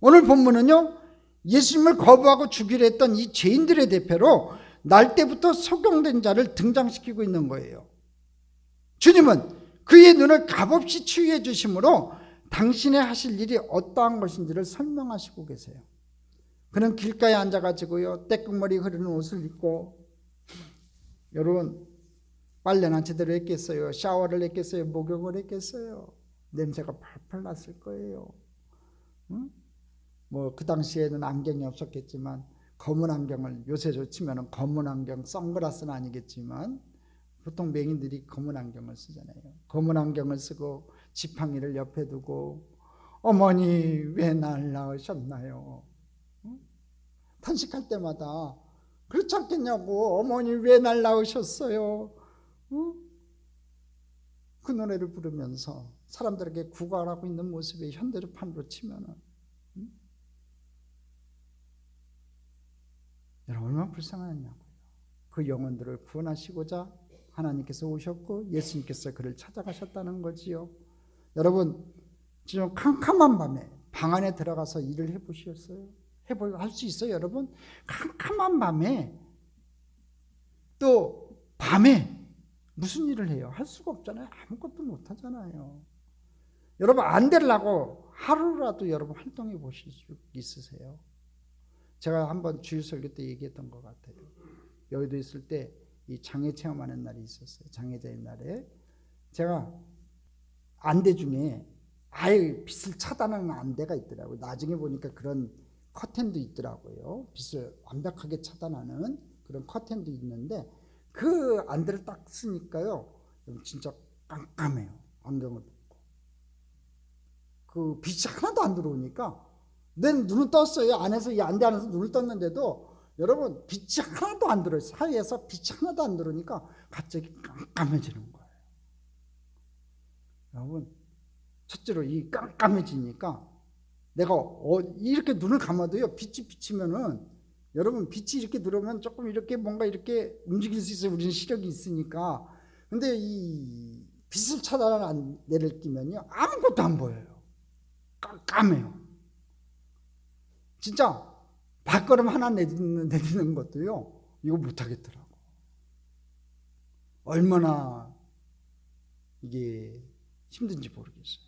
오늘 본문은요, 예수님을 거부하고 죽이려 했던 이 죄인들의 대표로 날 때부터 소경된 자를 등장시키고 있는 거예요. 주님은 그의 눈을 값없이 치유해 주심으로 당신의 하실 일이 어떠한 것인지를 설명하시고 계세요. 그는 길가에 앉아가지고요, 떼국머리 흐르는 옷을 입고, 여러분, 빨래나 제대로 했겠어요? 샤워를 했겠어요? 목욕을 했겠어요? 냄새가 팔팔 났을 거예요. 응? 뭐 그 당시에는 안경이 없었겠지만 검은 안경을, 요새 치면 검은 안경, 선글라스는 아니겠지만 보통 맹인들이 검은 안경을 쓰잖아요. 검은 안경을 쓰고 지팡이를 옆에 두고 어머니 왜 날 낳으셨나요? 응? 탄식할 때마다 그렇지 않겠냐고, 어머니 왜 날 낳으셨어요? 응? 그 노래를 부르면서 사람들에게 구걸하고 있는 모습에 현대판으로 치면은, 응? 여러분 얼마나 불쌍하냐고요. 그 영혼들을 구원하시고자 하나님께서 오셨고 예수님께서 그를 찾아가셨다는 거지요. 여러분, 지금 캄캄한 밤에 방 안에 들어가서 일을 해보셨어요? 할 수 있어요, 여러분? 캄캄한 밤에, 또 밤에 무슨 일을 해요? 할 수가 없잖아요. 아무것도 못 하잖아요. 여러분, 안 되려고 하루라도 여러분 활동해 보실 수 있으세요? 제가 한번 주일 설교 때 얘기했던 것 같아요. 여의도에 있을 때 이 장애 체험하는 날이 있었어요. 장애자의 날에 제가 안대 중에 아예 빛을 차단하는 안대가 있더라고요. 나중에 보니까 그런 커튼도 있더라고요. 빛을 완벽하게 차단하는 그런 커튼도 있는데 그 안대를 딱 쓰니까요, 진짜 깜깜해요. 안경을 벗고 그 빛이 하나도 안 들어오니까 내 눈을 떴어요. 안에서, 이 안대 안에서 눈을 떴는데도 여러분 빛이 하나도 안 들어요. 사이에서 빛이 하나도 안 들어오니까 갑자기 깜깜해지는 거예요. 여러분, 첫째로 이 깜깜해지니까 내가 이렇게 눈을 감아도요, 빛이 비치면은, 여러분 빛이 이렇게 들어오면 조금 이렇게 뭔가 이렇게 움직일 수 있어요. 우리는 시력이 있으니까. 근데 이 빛을 차단하는 안대를 끼면요, 아무것도 안 보여요. 깜깜해요. 진짜 발걸음 하나 내딛는 것도요, 이거 못하겠더라고. 얼마나 이게 힘든지 모르겠어요.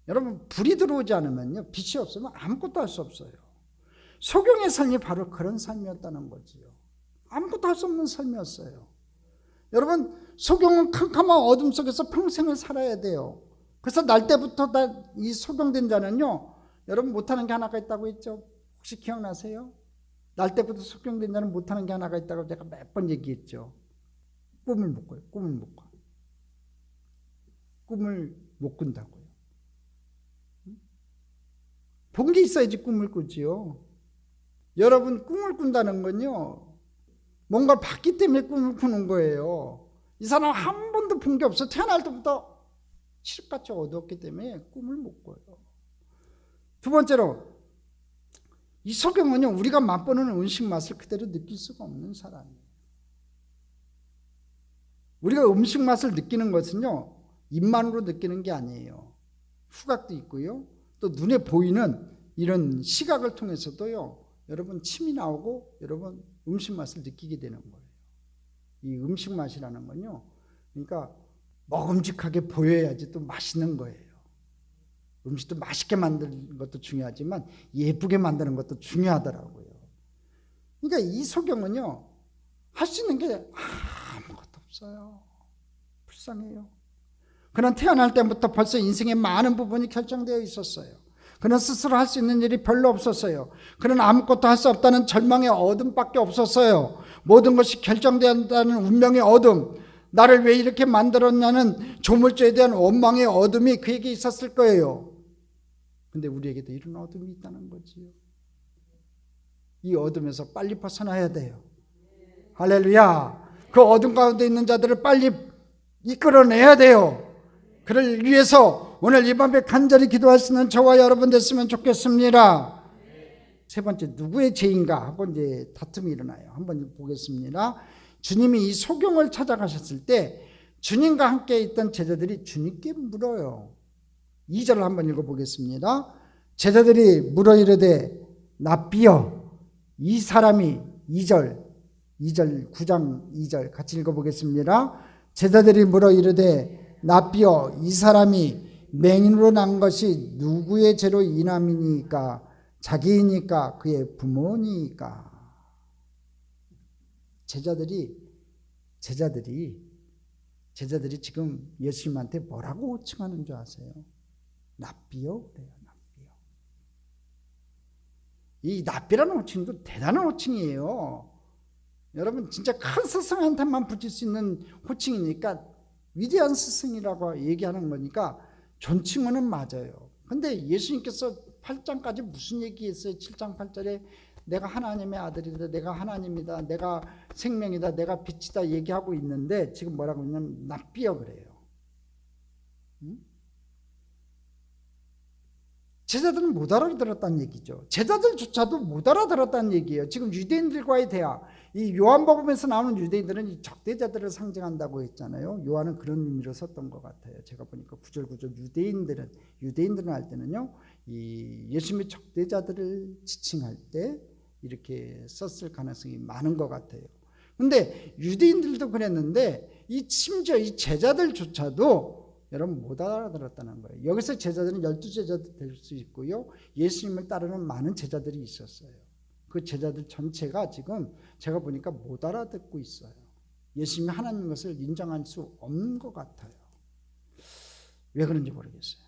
여러분, 불이 들어오지 않으면요, 빛이 없으면 아무것도 할 수 없어요. 소경의 삶이 바로 그런 삶이었다는 거지요. 아무것도 할 수 없는 삶이었어요. 여러분, 소경은 캄캄한 어둠 속에서 평생을 살아야 돼요. 그래서 날 때부터 이 소경된 자는요, 여러분 못하는 게 하나가 있다고 했죠. 혹시 기억나세요? 날 때부터 소경된 자는 못하는 게 하나가 있다고 제가 몇 번 얘기했죠. 꿈을 못 꿔요. 꿈을 못 꿔. 꿈을 못 꾼다고요. 본 게 있어야지 꿈을 꾸지요. 여러분, 꿈을 꾼다는 건요, 뭔가를 봤기 때문에 꿈을 꾸는 거예요. 이 사람 한 번도 번도 본 게 없어. 태어날 때부터 칠흑같이 어두웠기 때문에 꿈을 못 꿔요. 두 번째로 이 소경은요, 우리가 맛보는 음식 맛을 그대로 느낄 수가 없는 사람이에요. 우리가 음식 맛을 느끼는 것은요, 입만으로 느끼는 게 아니에요. 후각도 있고요, 또 눈에 보이는 이런 시각을 통해서도요, 여러분 침이 나오고 여러분 음식 맛을 느끼게 되는 거예요. 이 음식 맛이라는 건요, 그러니까 먹음직하게 보여야지 또 맛있는 거예요. 음식도 맛있게 만드는 것도 중요하지만 예쁘게 만드는 것도 중요하더라고요. 그러니까 이 소경은요, 할 수 있는 게 아무것도 없어요. 불쌍해요. 그는 태어날 때부터 벌써 인생의 많은 부분이 결정되어 있었어요. 그는 스스로 할 수 있는 일이 별로 없었어요. 그는 아무것도 할 수 없다는 절망의 어둠밖에 없었어요. 모든 것이 결정된다는 운명의 어둠, 나를 왜 이렇게 만들었냐는 조물주에 대한 원망의 어둠이 그에게 있었을 거예요. 근데 우리에게도 이런 어둠이 있다는 거지요. 이 어둠에서 빨리 벗어나야 돼요. 할렐루야. 그 어둠 가운데 있는 자들을 빨리 이끌어내야 돼요. 그를 위해서 오늘 이 밤에 간절히 기도할 수 있는 저와 여러분 됐으면 좋겠습니다. 세 번째, 누구의 죄인가 하고 이제 다툼이 일어나요. 한번 보겠습니다. 주님이 이 소경을 찾아가셨을 때 주님과 함께 있던 제자들이 주님께 물어요. 2절을 한번 읽어보겠습니다. 제자들이 물어 이르되 랍비여, 이 사람이 2절 9장 2절 같이 읽어보겠습니다. 제자들이 물어 이르되 랍비여, 이 사람이 맹인으로 난 것이 누구의 죄로 인함이니까? 자기이니까 그의 부모니까? 제자들이 지금 예수님한테 뭐라고 호칭하는 줄 아세요? 랍비요 그래요. 랍비요. 이 랍비라는 호칭도 대단한 호칭이에요. 여러분 진짜 큰 스승한테만 붙일 수 있는 호칭이니까 위대한 스승이라고 얘기하는 거니까 존칭어는 맞아요. 근데 예수님께서 8장까지 무슨 얘기했어요? 7장 8절에 내가 하나님의 아들이다, 내가 하나님이다, 내가 생명이다, 내가 빛이다 얘기하고 있는데 지금 뭐라고 하냐면 랍비요 그래요. 제자들은 못 알아들었다는 얘기죠. 제자들조차도 못 알아들었다는 얘기예요. 지금 유대인들과의 대화, 이 요한복음에서 나오는 유대인들은 이 적대자들을 상징한다고 했잖아요. 요한은 그런 의미로 썼던 것 같아요. 제가 보니까 구절구절 유대인들은 할 때는요, 이 예수님의 적대자들을 지칭할 때 이렇게 썼을 가능성이 많은 것 같아요. 근데 유대인들도 그랬는데 심지어 이 제자들조차도 여러분 못 알아들었다는 거예요. 여기서 제자들은 12제자도 될 수 있고요, 예수님을 따르는 많은 제자들이 있었어요. 그 제자들 전체가 지금 제가 보니까 못 알아듣고 있어요. 예수님이 하나님인 것을 인정할 수 없는 것 같아요. 왜 그런지 모르겠어요.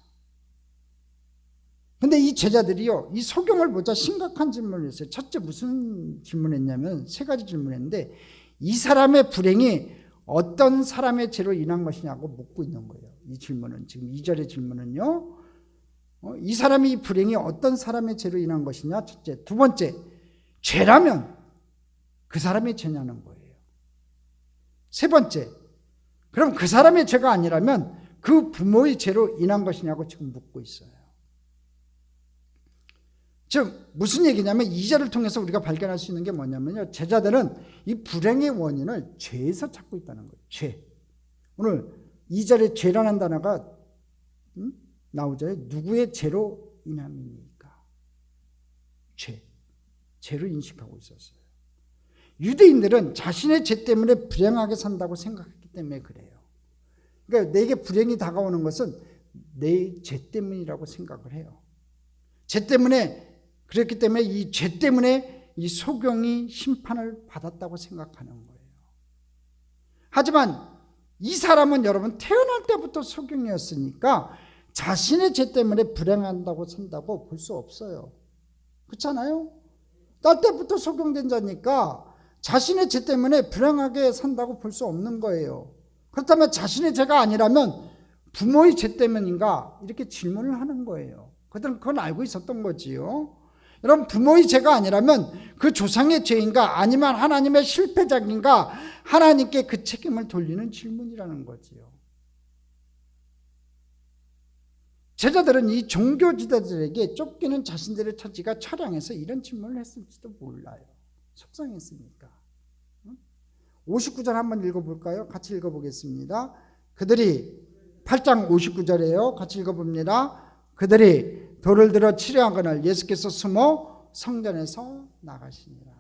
근데 이 제자들이요, 이 소경을 보자 심각한 질문을 했어요. 첫째 무슨 질문했냐면 세 가지 질문했는데, 이 사람의 불행이 어떤 사람의 죄로 인한 것이냐고 묻고 있는 거예요. 이 질문은 지금 2절의 질문은요, 이 사람이 불행이 어떤 사람의 죄로 인한 것이냐, 첫째. 두 번째, 죄라면 그 사람의 죄냐는 거예요. 세 번째, 그럼 그 사람의 죄가 아니라면 그 부모의 죄로 인한 것이냐고 지금 묻고 있어요. 즉 무슨 얘기냐면 2절을 통해서 우리가 발견할 수 있는 게 뭐냐면요, 제자들은 이 불행의 원인을 죄에서 찾고 있다는 거예요. 죄. 오늘 2절에 죄라는 단어가 나오죠. 누구의 죄로 인함이니까? 죄로 인식하고 있었어요. 유대인들은 자신의 죄 때문에 불행하게 산다고 생각했기 때문에 그래요. 그러니까 내게 불행이 다가오는 것은 내 죄 때문이라고 생각을 해요. 죄 때문에, 그렇기 때문에 이 죄 때문에 이 소경이 심판을 받았다고 생각하는 거예요. 하지만 이 사람은 여러분 태어날 때부터 소경이었으니까 자신의 죄 때문에 불행한다고 산다고 볼 수 없어요. 그렇잖아요? 딸 때부터 소경된 자니까 자신의 죄 때문에 불행하게 산다고 볼 수 없는 거예요. 그렇다면 자신의 죄가 아니라면 부모의 죄 때문인가? 이렇게 질문을 하는 거예요. 그들은 그건 알고 있었던 거지요. 여러분, 부모의 죄가 아니라면 그 조상의 죄인가 아니면 하나님의 실패작인가, 하나님께 그 책임을 돌리는 질문이라는 거지요. 제자들은 이 종교 지도자들에게 쫓기는 자신들의 처지가 처량해서 이런 질문을 했을지도 몰라요. 속상했으니까. 59절 한번 읽어볼까요? 같이 읽어보겠습니다. 그들이 8장 59절이에요. 같이 읽어봅니다. 그들이 돌을 들어 치려하거늘 예수께서 숨어 성전에서 나가시니라.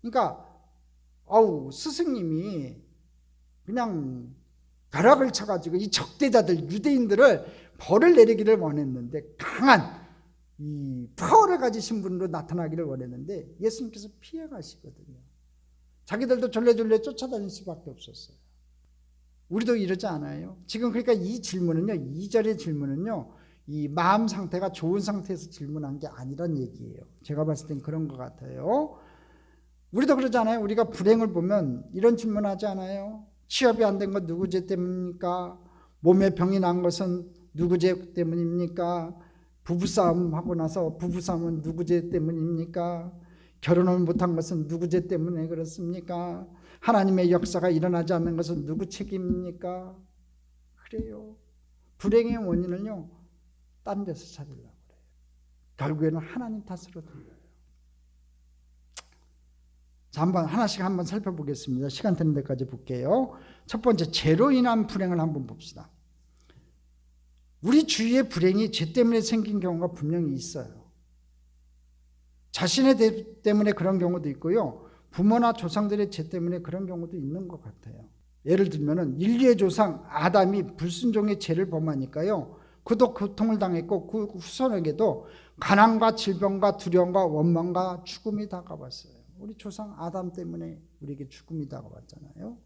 그러니까 스승님이 그냥 벼락을 쳐가지고 이 적대자들 유대인들을 벌을 내리기를 원했는데, 강한 이 파워를 가지신 분으로 나타나기를 원했는데 예수님께서 피해 가시거든요. 자기들도 졸래졸래 쫓아다닐 수밖에 없었어요. 우리도 이러지 않아요? 지금 그러니까 이 질문은요, 2절의 질문은요, 이 마음 상태가 좋은 상태에서 질문한 게 아니란 얘기예요. 제가 봤을 땐 그런 것 같아요. 우리도 그러잖아요. 우리가 불행을 보면 이런 질문하지 않아요? 취업이 안 된 건 누구 죄 때문입니까? 몸에 병이 난 것은 누구 죄 때문입니까? 부부싸움 하고 나서 부부싸움은 누구 죄 때문입니까? 결혼을 못한 것은 누구 죄 때문에 그렇습니까? 하나님의 역사가 일어나지 않는 것은 누구 책임입니까? 그래요. 불행의 원인은요, 딴 데서 찾으려고 그래요. 결국에는 하나님 탓으로 돌려요. 자, 하나씩 한번 살펴보겠습니다. 시간 되는 데까지 볼게요. 첫 번째, 죄로 인한 불행을 한번 봅시다. 우리 주위의 불행이 죄 때문에 생긴 경우가 분명히 있어요. 자신의 죄 때문에 그런 경우도 있고요, 부모나 조상들의 죄 때문에 그런 경우도 있는 것 같아요. 예를 들면 인류의 조상 아담이 불순종의 죄를 범하니까요, 그도 고통을 당했고 그 후손에게도 가난과 질병과 두려움과 원망과 죽음이 다가왔어요. 우리 조상 아담 때문에 우리에게 죽음이 다가왔잖아요.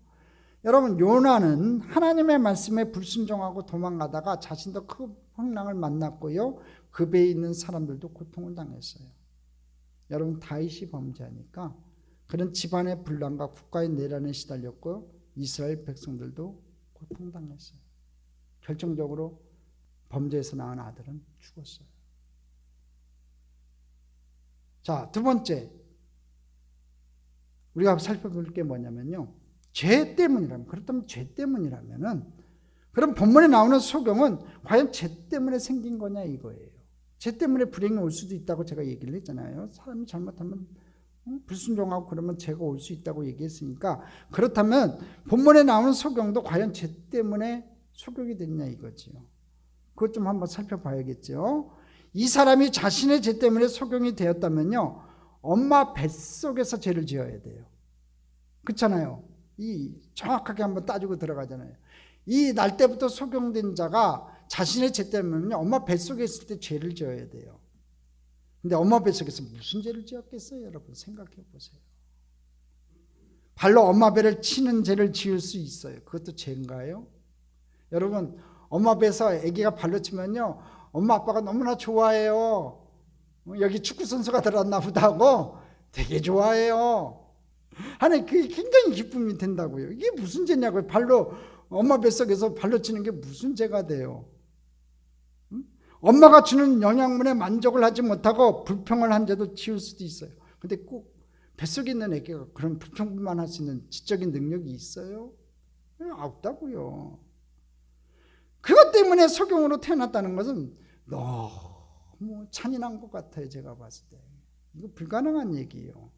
여러분, 요나는 하나님의 말씀에 불순종하고 도망가다가 자신도 큰 풍랑을 만났고요, 그 배에 있는 사람들도 고통을 당했어요. 여러분, 다윗이 범죄하니까 그런 집안의 분란과 국가의 내란에 시달렸고 이스라엘 백성들도 고통당했어요. 결정적으로 범죄에서 낳은 아들은 죽었어요. 자, 두 번째, 우리가 살펴볼 게 뭐냐면요, 죄 때문이라면, 그렇다면 죄 때문이라면은, 그럼 본문에 나오는 소경은 과연 죄 때문에 생긴 거냐 이거예요. 죄 때문에 불행이 올 수도 있다고 제가 얘기를 했잖아요. 사람이 잘못하면 불순종하고 그러면 죄가 올 수 있다고 얘기했으니까, 그렇다면 본문에 나오는 소경도 과연 죄 때문에 소경이 됐냐 이거지요. 그것 좀 한번 살펴봐야겠죠. 이 사람이 자신의 죄 때문에 소경이 되었다면요, 엄마 뱃속에서 죄를 지어야 돼요. 그렇잖아요. 이 정확하게 한번 따지고 들어가잖아요. 이 날 때부터 소경된 자가 자신의 죄 때문에 엄마 뱃속에 있을 때 죄를 지어야 돼요. 근데 엄마 뱃속에서 무슨 죄를 지었겠어요? 여러분 생각해 보세요. 발로 엄마 배를 치는 죄를 지을 수 있어요. 그것도 죄인가요? 여러분, 엄마 배에서 아기가 발로 치면요, 엄마 아빠가 너무나 좋아해요. 여기 축구선수가 들어왔나 보다 하고 되게 좋아해요. 하나님, 그게 굉장히 기쁨이 된다고요. 이게 무슨 죄냐고요. 발로, 엄마 뱃속에서 발로 치는 게 무슨 죄가 돼요. 엄마가 주는 영양분에 만족을 하지 못하고 불평을 한 죄도 지을 수도 있어요. 근데 꼭 뱃속에 있는 애기가 그런 불평만 할 수 있는 지적인 능력이 있어요? 없다고요. 그것 때문에 소경으로 태어났다는 것은 너무 잔인한 것 같아요. 제가 봤을 때 이거 불가능한 얘기예요.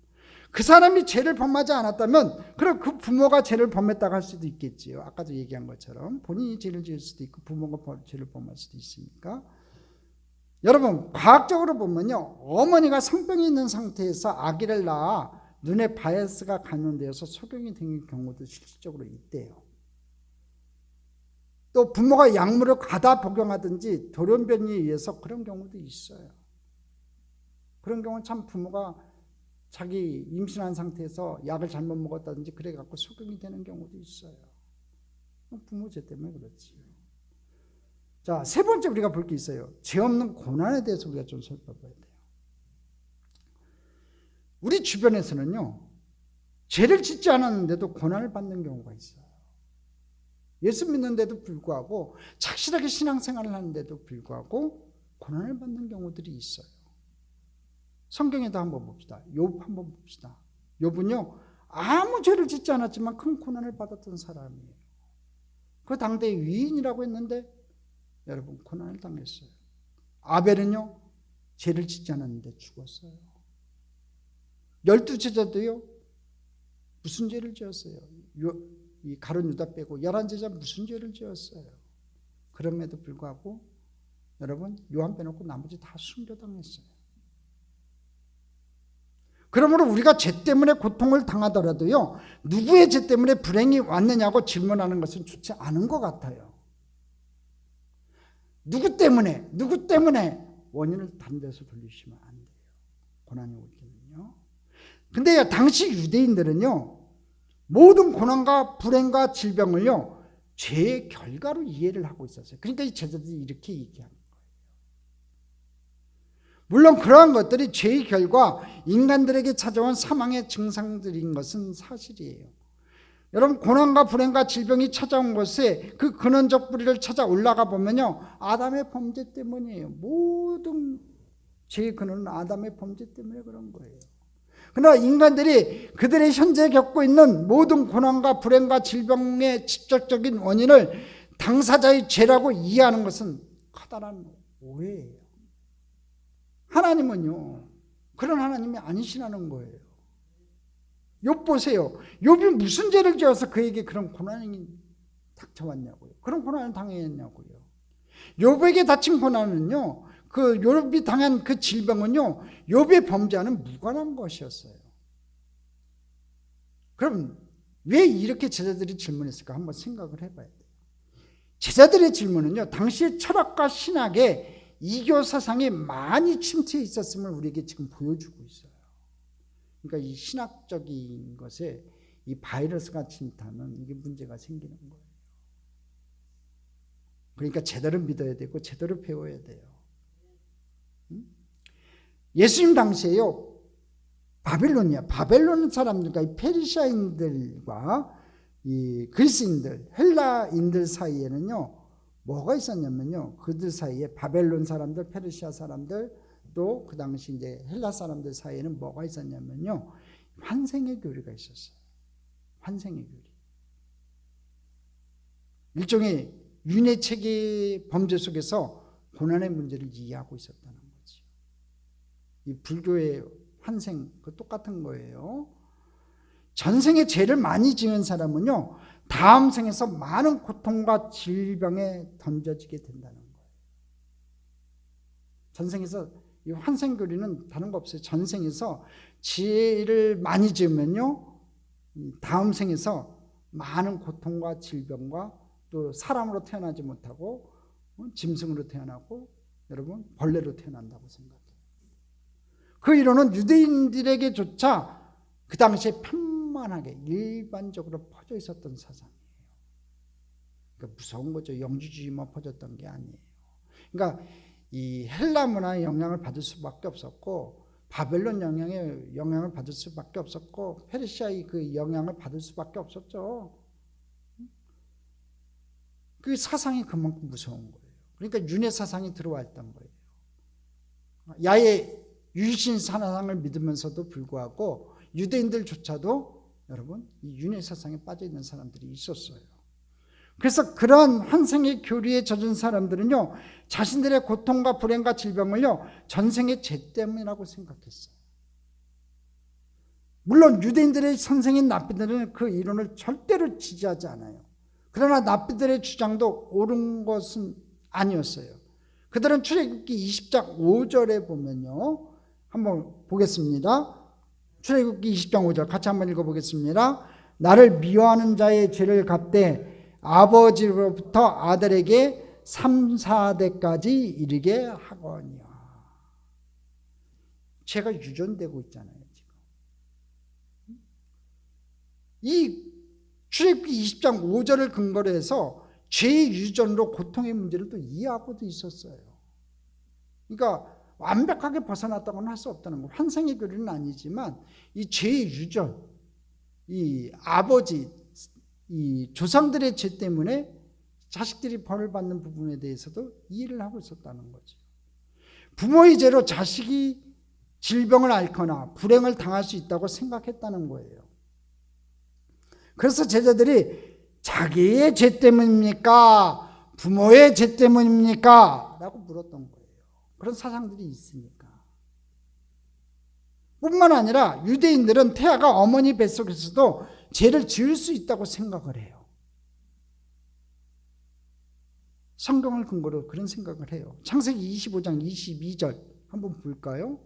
그 사람이 죄를 범하지 않았다면 그럼 그 부모가 죄를 범했다고 할 수도 있겠지요. 아까도 얘기한 것처럼 본인이 죄를 지을 수도 있고 부모가 죄를 범할 수도 있으니까. 여러분, 과학적으로 보면요, 어머니가 성병이 있는 상태에서 아기를 낳아 눈에 바이러스가 감염되어서 소경이 된 경우도 실질적으로 있대요. 또 부모가 약물을 과다 복용하든지 돌연변이에 의해서 그런 경우도 있어요. 그런 경우는 참 부모가 자기 임신한 상태에서 약을 잘못 먹었다든지 그래갖고 소경이 되는 경우도 있어요. 부모 죄 때문에 그렇지. 자, 세 번째 우리가 볼 게 있어요. 죄 없는 고난에 대해서 우리가 좀 살펴봐야 돼요. 우리 주변에서는요, 죄를 짓지 않았는데도 고난을 받는 경우가 있어요. 예수 믿는데도 불구하고, 착실하게 신앙생활을 하는데도 불구하고 고난을 받는 경우들이 있어요. 성경에도 한번 봅시다. 욥 한번 봅시다. 욥은요, 아무 죄를 짓지 않았지만 큰 고난을 받았던 사람이에요. 그 당대 위인이라고 했는데 여러분 고난을 당했어요. 아벨은요, 죄를 짓지 않았는데 죽었어요. 12제자도요, 무슨 죄를 지었어요? 이 가룟 유다 빼고 11제자 무슨 죄를 지었어요? 그럼에도 불구하고 여러분 요한 빼놓고 나머지 다 순교당했어요. 그러므로 우리가 죄 때문에 고통을 당하더라도요, 누구의 죄 때문에 불행이 왔느냐고 질문하는 것은 좋지 않은 것 같아요. 누구 때문에 원인을 다른 데서 돌리시면 안 돼요. 고난이 올 때는요. 근데 당시 유대인들은요, 모든 고난과 불행과 질병을요, 죄의 결과로 이해를 하고 있었어요. 그러니까 이 제자들이 이렇게 얘기하는 거예요. 물론 그러한 것들이 죄의 결과, 인간들에게 찾아온 사망의 증상들인 것은 사실이에요. 여러분, 고난과 불행과 질병이 찾아온 것에 그 근원적 뿌리를 찾아 올라가 보면요, 아담의 범죄 때문이에요. 모든 죄의 근원은 아담의 범죄 때문에 그런 거예요. 그러나 인간들이 그들의 현재 겪고 있는 모든 고난과 불행과 질병의 직접적인 원인을 당사자의 죄라고 이해하는 것은 커다란 오해예요. 하나님은요, 그런 하나님이 아니시라는 거예요. 욥 보세요. 욥이 무슨 죄를 지어서 그에게 그런 고난이 닥쳐왔냐고요. 그런 고난을 당했냐고요. 욥에게 닥친 고난은요, 그 욥이 당한 그 질병은요, 욥의 범죄와는 무관한 것이었어요. 그럼 왜 이렇게 제자들이 질문했을까 한번 생각을 해봐야 돼요. 제자들의 질문은요, 당시의 철학과 신학에 이교 사상이 많이 침투해 있었음을 우리에게 지금 보여주고 있어요. 그러니까 이 신학적인 것에 이 바이러스가 침투하면 이게 문제가 생기는 거예요. 그러니까 제대로 믿어야 되고 제대로 배워야 돼요. 예수님 당시에요, 바벨론 사람들과 이 페르시아인들과 이 그리스인들, 헬라인들 사이에는요, 뭐가 있었냐면요, 그들 사이에 바벨론 사람들, 페르시아 사람들, 또 그 당시 이제 헬라 사람들 사이에는 뭐가 있었냐면요, 환생의 교리가 있었어요. 환생의 교리. 일종의 윤회 체계 범죄 속에서 고난의 문제를 이해하고 있었다는 거죠. 이 불교의 환생, 그 똑같은 거예요. 전생에 죄를 많이 지은 사람은요, 다음 생에서 많은 고통과 질병에 던져지게 된다는 거예요. 전생에서 이 환생 교리는 다른 거 없어요. 전생에서 죄를 많이 지으면요, 다음 생에서 많은 고통과 질병과 또 사람으로 태어나지 못하고 짐승으로 태어나고 여러분 벌레로 태어난다고 생각해요. 그 이론은 유대인들에게조차 그 당시에 편만하게 일반적으로 퍼져 있었던 사상이에요. 그러니까 무서운 거죠. 영주주의만 퍼졌던 게 아니에요. 그러니까 이 헬라 문화의 영향을 받을 수밖에 없었고, 바벨론 영향의 영향을 받을 수밖에 없었고, 페르시아의 그 영향을 받을 수밖에 없었죠. 그 사상이 그만큼 무서운 거예요. 그러니까 윤회 사상이 들어왔던 거예요. 야외 유신 사상을 믿으면서도 불구하고 유대인들조차도 여러분 이 윤회 사상에 빠져 있는 사람들이 있었어요. 그래서 그러한 환생의 교리에 젖은 사람들은요, 자신들의 고통과 불행과 질병을요, 전생의 죄 때문이라고 생각했어요. 물론 유대인들의 선생인 랍비들은 그 이론을 절대로 지지하지 않아요. 그러나 랍비들의 주장도 옳은 것은 아니었어요. 그들은 출애굽기 20장 5절에 보면요, 한번 보겠습니다. 출애굽기 20장 5절 같이 한번 읽어보겠습니다. 나를 미워하는 자의 죄를 갚되 아버지로부터 아들에게 3, 4대까지 이르게 하거니와. 죄가 유전되고 있잖아요, 지금. 이 출애굽기 20장 5절을 근거로 해서 죄의 유전으로 고통의 문제를 또 이해하고도 있었어요. 그러니까 완벽하게 벗어났다고는 할 수 없다는 거. 환생의 교리는 아니지만 이 죄의 유전, 이 아버지, 이 조상들의 죄 때문에 자식들이 벌을 받는 부분에 대해서도 이해를 하고 있었다는 거죠. 부모의 죄로 자식이 질병을 앓거나 불행을 당할 수 있다고 생각했다는 거예요. 그래서 제자들이 자기의 죄 때문입니까? 부모의 죄 때문입니까? 라고 물었던 거예요. 그런 사상들이 있으니까. 뿐만 아니라 유대인들은 태아가 어머니 뱃속에서도 죄를 지을 수 있다고 생각을 해요. 성경을 근거로 그런 생각을 해요. 창세기 25장 22절 한번 볼까요?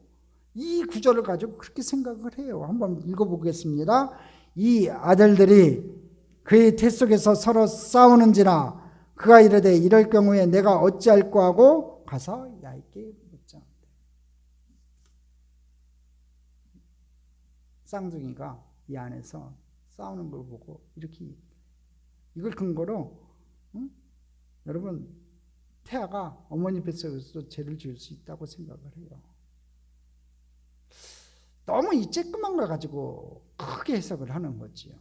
이 구절을 가지고 그렇게 생각을 해요. 한번 읽어보겠습니다. 이 아들들이 그의 태 속에서 서로 싸우는지라 그가 이르되 이럴 경우에 내가 어찌할꼬 하고 가서 얇게 묻자. 쌍둥이가 이 안에서 싸우는 걸 보고 이렇게 이걸 근거로 여러분 태아가 어머니 뱃속에서도 죄를 지을 수 있다고 생각을 해요. 너무 이 쬐끄만 걸 가지고 크게 해석을 하는 거지요.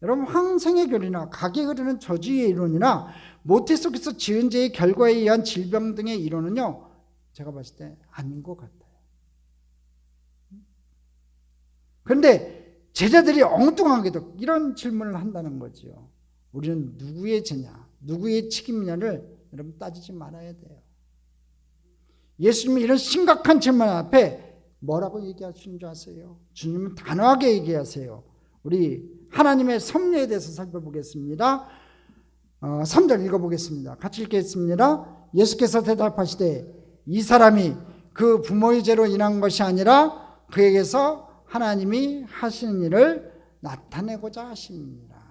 여러분 황생의 교리나 각에 흐르는 저주의 이론이나 모태 속에서 지은 죄의 결과에 의한 질병 등의 이론은요, 제가 봤을 때 아닌 것 같아요. 그런데 제자들이 엉뚱하게도 이런 질문을 한다는 거지요. 우리는 누구의 죄냐, 누구의 책임냐를 여러분 따지지 말아야 돼요. 예수님이 이런 심각한 질문 앞에 뭐라고 얘기하시는 줄 아세요? 주님은 단호하게 얘기하세요. 우리 하나님의 섭리에 대해서 살펴보겠습니다. 3절 읽어보겠습니다. 같이 읽겠습니다. 예수께서 대답하시되 이 사람이 그 부모의 죄로 인한 것이 아니라 그에게서 하나님이 하시는 일을 나타내고자 하십니다.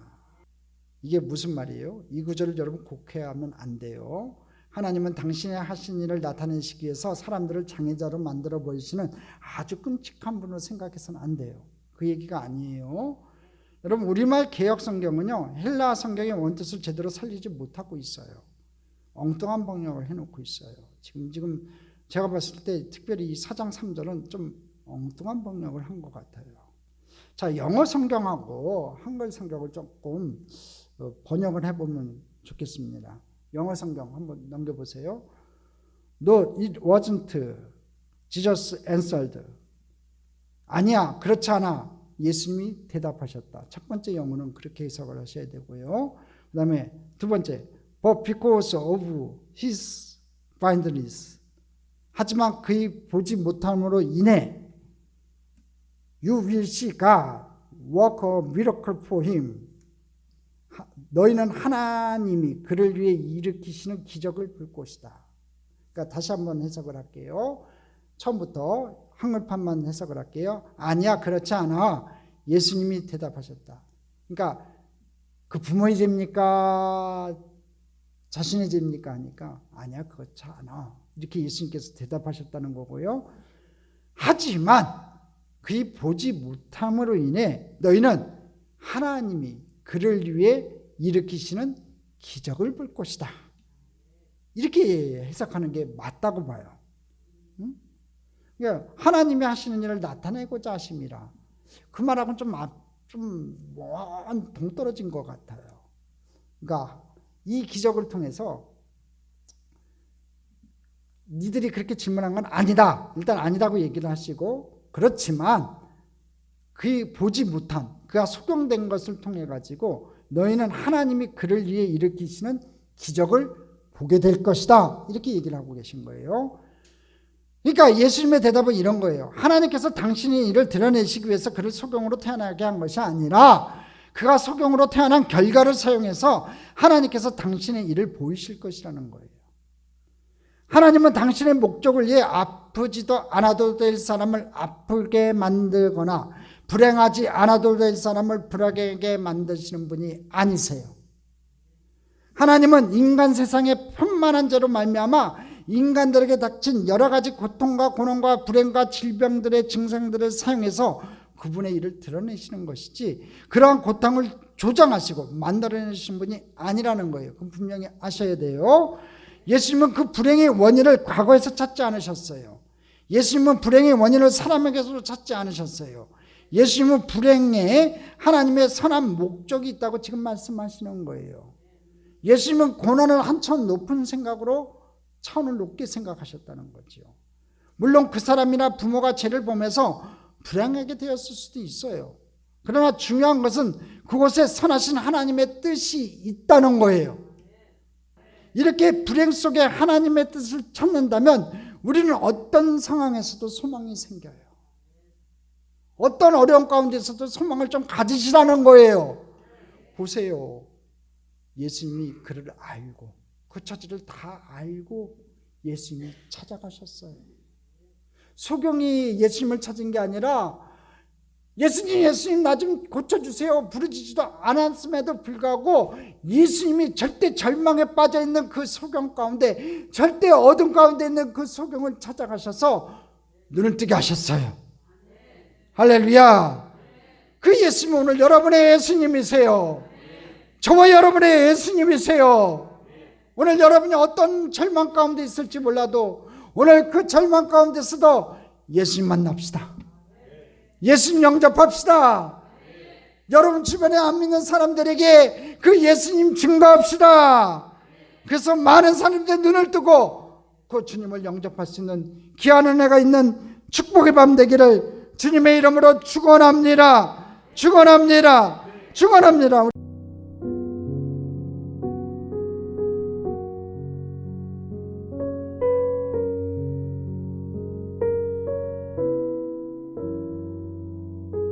이게 무슨 말이에요? 이 구절을 여러분 곡해하면 안 돼요. 하나님은 당신의 하신 일을 나타내시기 위해서 사람들을 장애자로 만들어 버리시는 아주 끔찍한 분으로 생각해서는 안 돼요. 그 얘기가 아니에요. 여러분 우리말 개역 성경은요, 헬라 성경의 원뜻을 제대로 살리지 못하고 있어요. 엉뚱한 번역을 해놓고 있어요. 지금 제가 봤을 때 특별히 이 4장 3절은 좀 엉뚱한 번역을 한 것 같아요. 자, 영어 성경하고 한글 성경을 조금 번역을 해보면 좋겠습니다. 영어 성경 한번 넘겨보세요. No, it wasn't. Jesus answered. 아니야, 그렇지 않아. 예수님이 대답하셨다. 첫 번째 영어는 그렇게 해석을 하셔야 되고요. 그 다음에 두 번째, But because of his blindness. 하지만 그의 보지 못함으로 인해 You will see God work a miracle for him. 너희는 하나님이 그를 위해 일으키시는 기적을 볼 것이다. 그러니까 다시 한번 해석을 할게요. 처음부터 한글판만 해석을 할게요. 아니야, 그렇지 않아. 예수님이 대답하셨다. 그러니까 그 부모의 죄입니까? 자신의 죄입니까? 하니까 아니야, 그렇지 않아. 이렇게 예수님께서 대답하셨다는 거고요. 하지만 그의 보지 못함으로 인해 너희는 하나님이 그를 위해 일으키시는 기적을 볼 것이다. 이렇게 해석하는 게 맞다고 봐요. 그러니까 하나님이 하시는 일을 나타내고자 하심이라. 그 말하고는 좀 동떨어진 것 같아요. 그러니까 이 기적을 통해서 니들이 그렇게 질문한 건 아니다. 일단 아니다고 얘기를 하시고, 그렇지만 그의 보지 못한, 그가 소경된 것을 통해 가지고 너희는 하나님이 그를 위해 일으키시는 기적을 보게 될 것이다. 이렇게 얘기를 하고 계신 거예요. 그러니까 예수님의 대답은 이런 거예요. 하나님께서 당신의 일을 드러내시기 위해서 그를 소경으로 태어나게 한 것이 아니라 그가 소경으로 태어난 결과를 사용해서 하나님께서 당신의 일을 보이실 것이라는 거예요. 하나님은 당신의 목적을 위해 아프지도 않아도 될 사람을 아프게 만들거나 불행하지 않아도 될 사람을 불행하게 만드시는 분이 아니세요. 하나님은 인간 세상의 편만한 죄로 말미암아 인간들에게 닥친 여러 가지 고통과 고난과 불행과 질병들의 증상들을 사용해서 그분의 일을 드러내시는 것이지 그러한 고통을 조장하시고 만들어내시는 분이 아니라는 거예요. 그건 분명히 아셔야 돼요. 예수님은 그 불행의 원인을 과거에서 찾지 않으셨어요. 예수님은 불행의 원인을 사람에게서 찾지 않으셨어요. 예수님은 불행에 하나님의 선한 목적이 있다고 지금 말씀하시는 거예요. 예수님은 고난을 한참 높은 생각으로 차원을 높게 생각하셨다는 거죠. 물론 그 사람이나 부모가 죄를 범해서 불행하게 되었을 수도 있어요. 그러나 중요한 것은 그곳에 선하신 하나님의 뜻이 있다는 거예요. 이렇게 불행 속에 하나님의 뜻을 찾는다면 우리는 어떤 상황에서도 소망이 생겨요. 어떤 어려움 가운데서도 소망을 좀 가지시라는 거예요. 보세요. 예수님이 그를 알고 그 처지를 다 알고 예수님이 찾아가셨어요. 소경이 예수님을 찾은 게 아니라 예수님 나 좀 고쳐주세요 부르짖지도 않았음에도 불구하고 예수님이 절대 절망에 빠져있는 그 소경 가운데, 절대 어둠 가운데 있는 그 소경을 찾아가셔서 눈을 뜨게 하셨어요. 할렐루야. 그 예수님은 오늘 여러분의 예수님이세요. 저와 여러분의 예수님이세요. 오늘 여러분이 어떤 절망 가운데 있을지 몰라도 오늘 그 절망 가운데서도 예수님 만납시다. 예수님 영접합시다. 여러분 주변에 안 믿는 사람들에게 그 예수님 증거합시다. 그래서 많은 사람들의 눈을 뜨고 그 주님을 영접할 수 있는 귀한 은혜가 있는 축복의 밤 되기를 주님의 이름으로 축원합니다. 축원합니다. 축원합니다.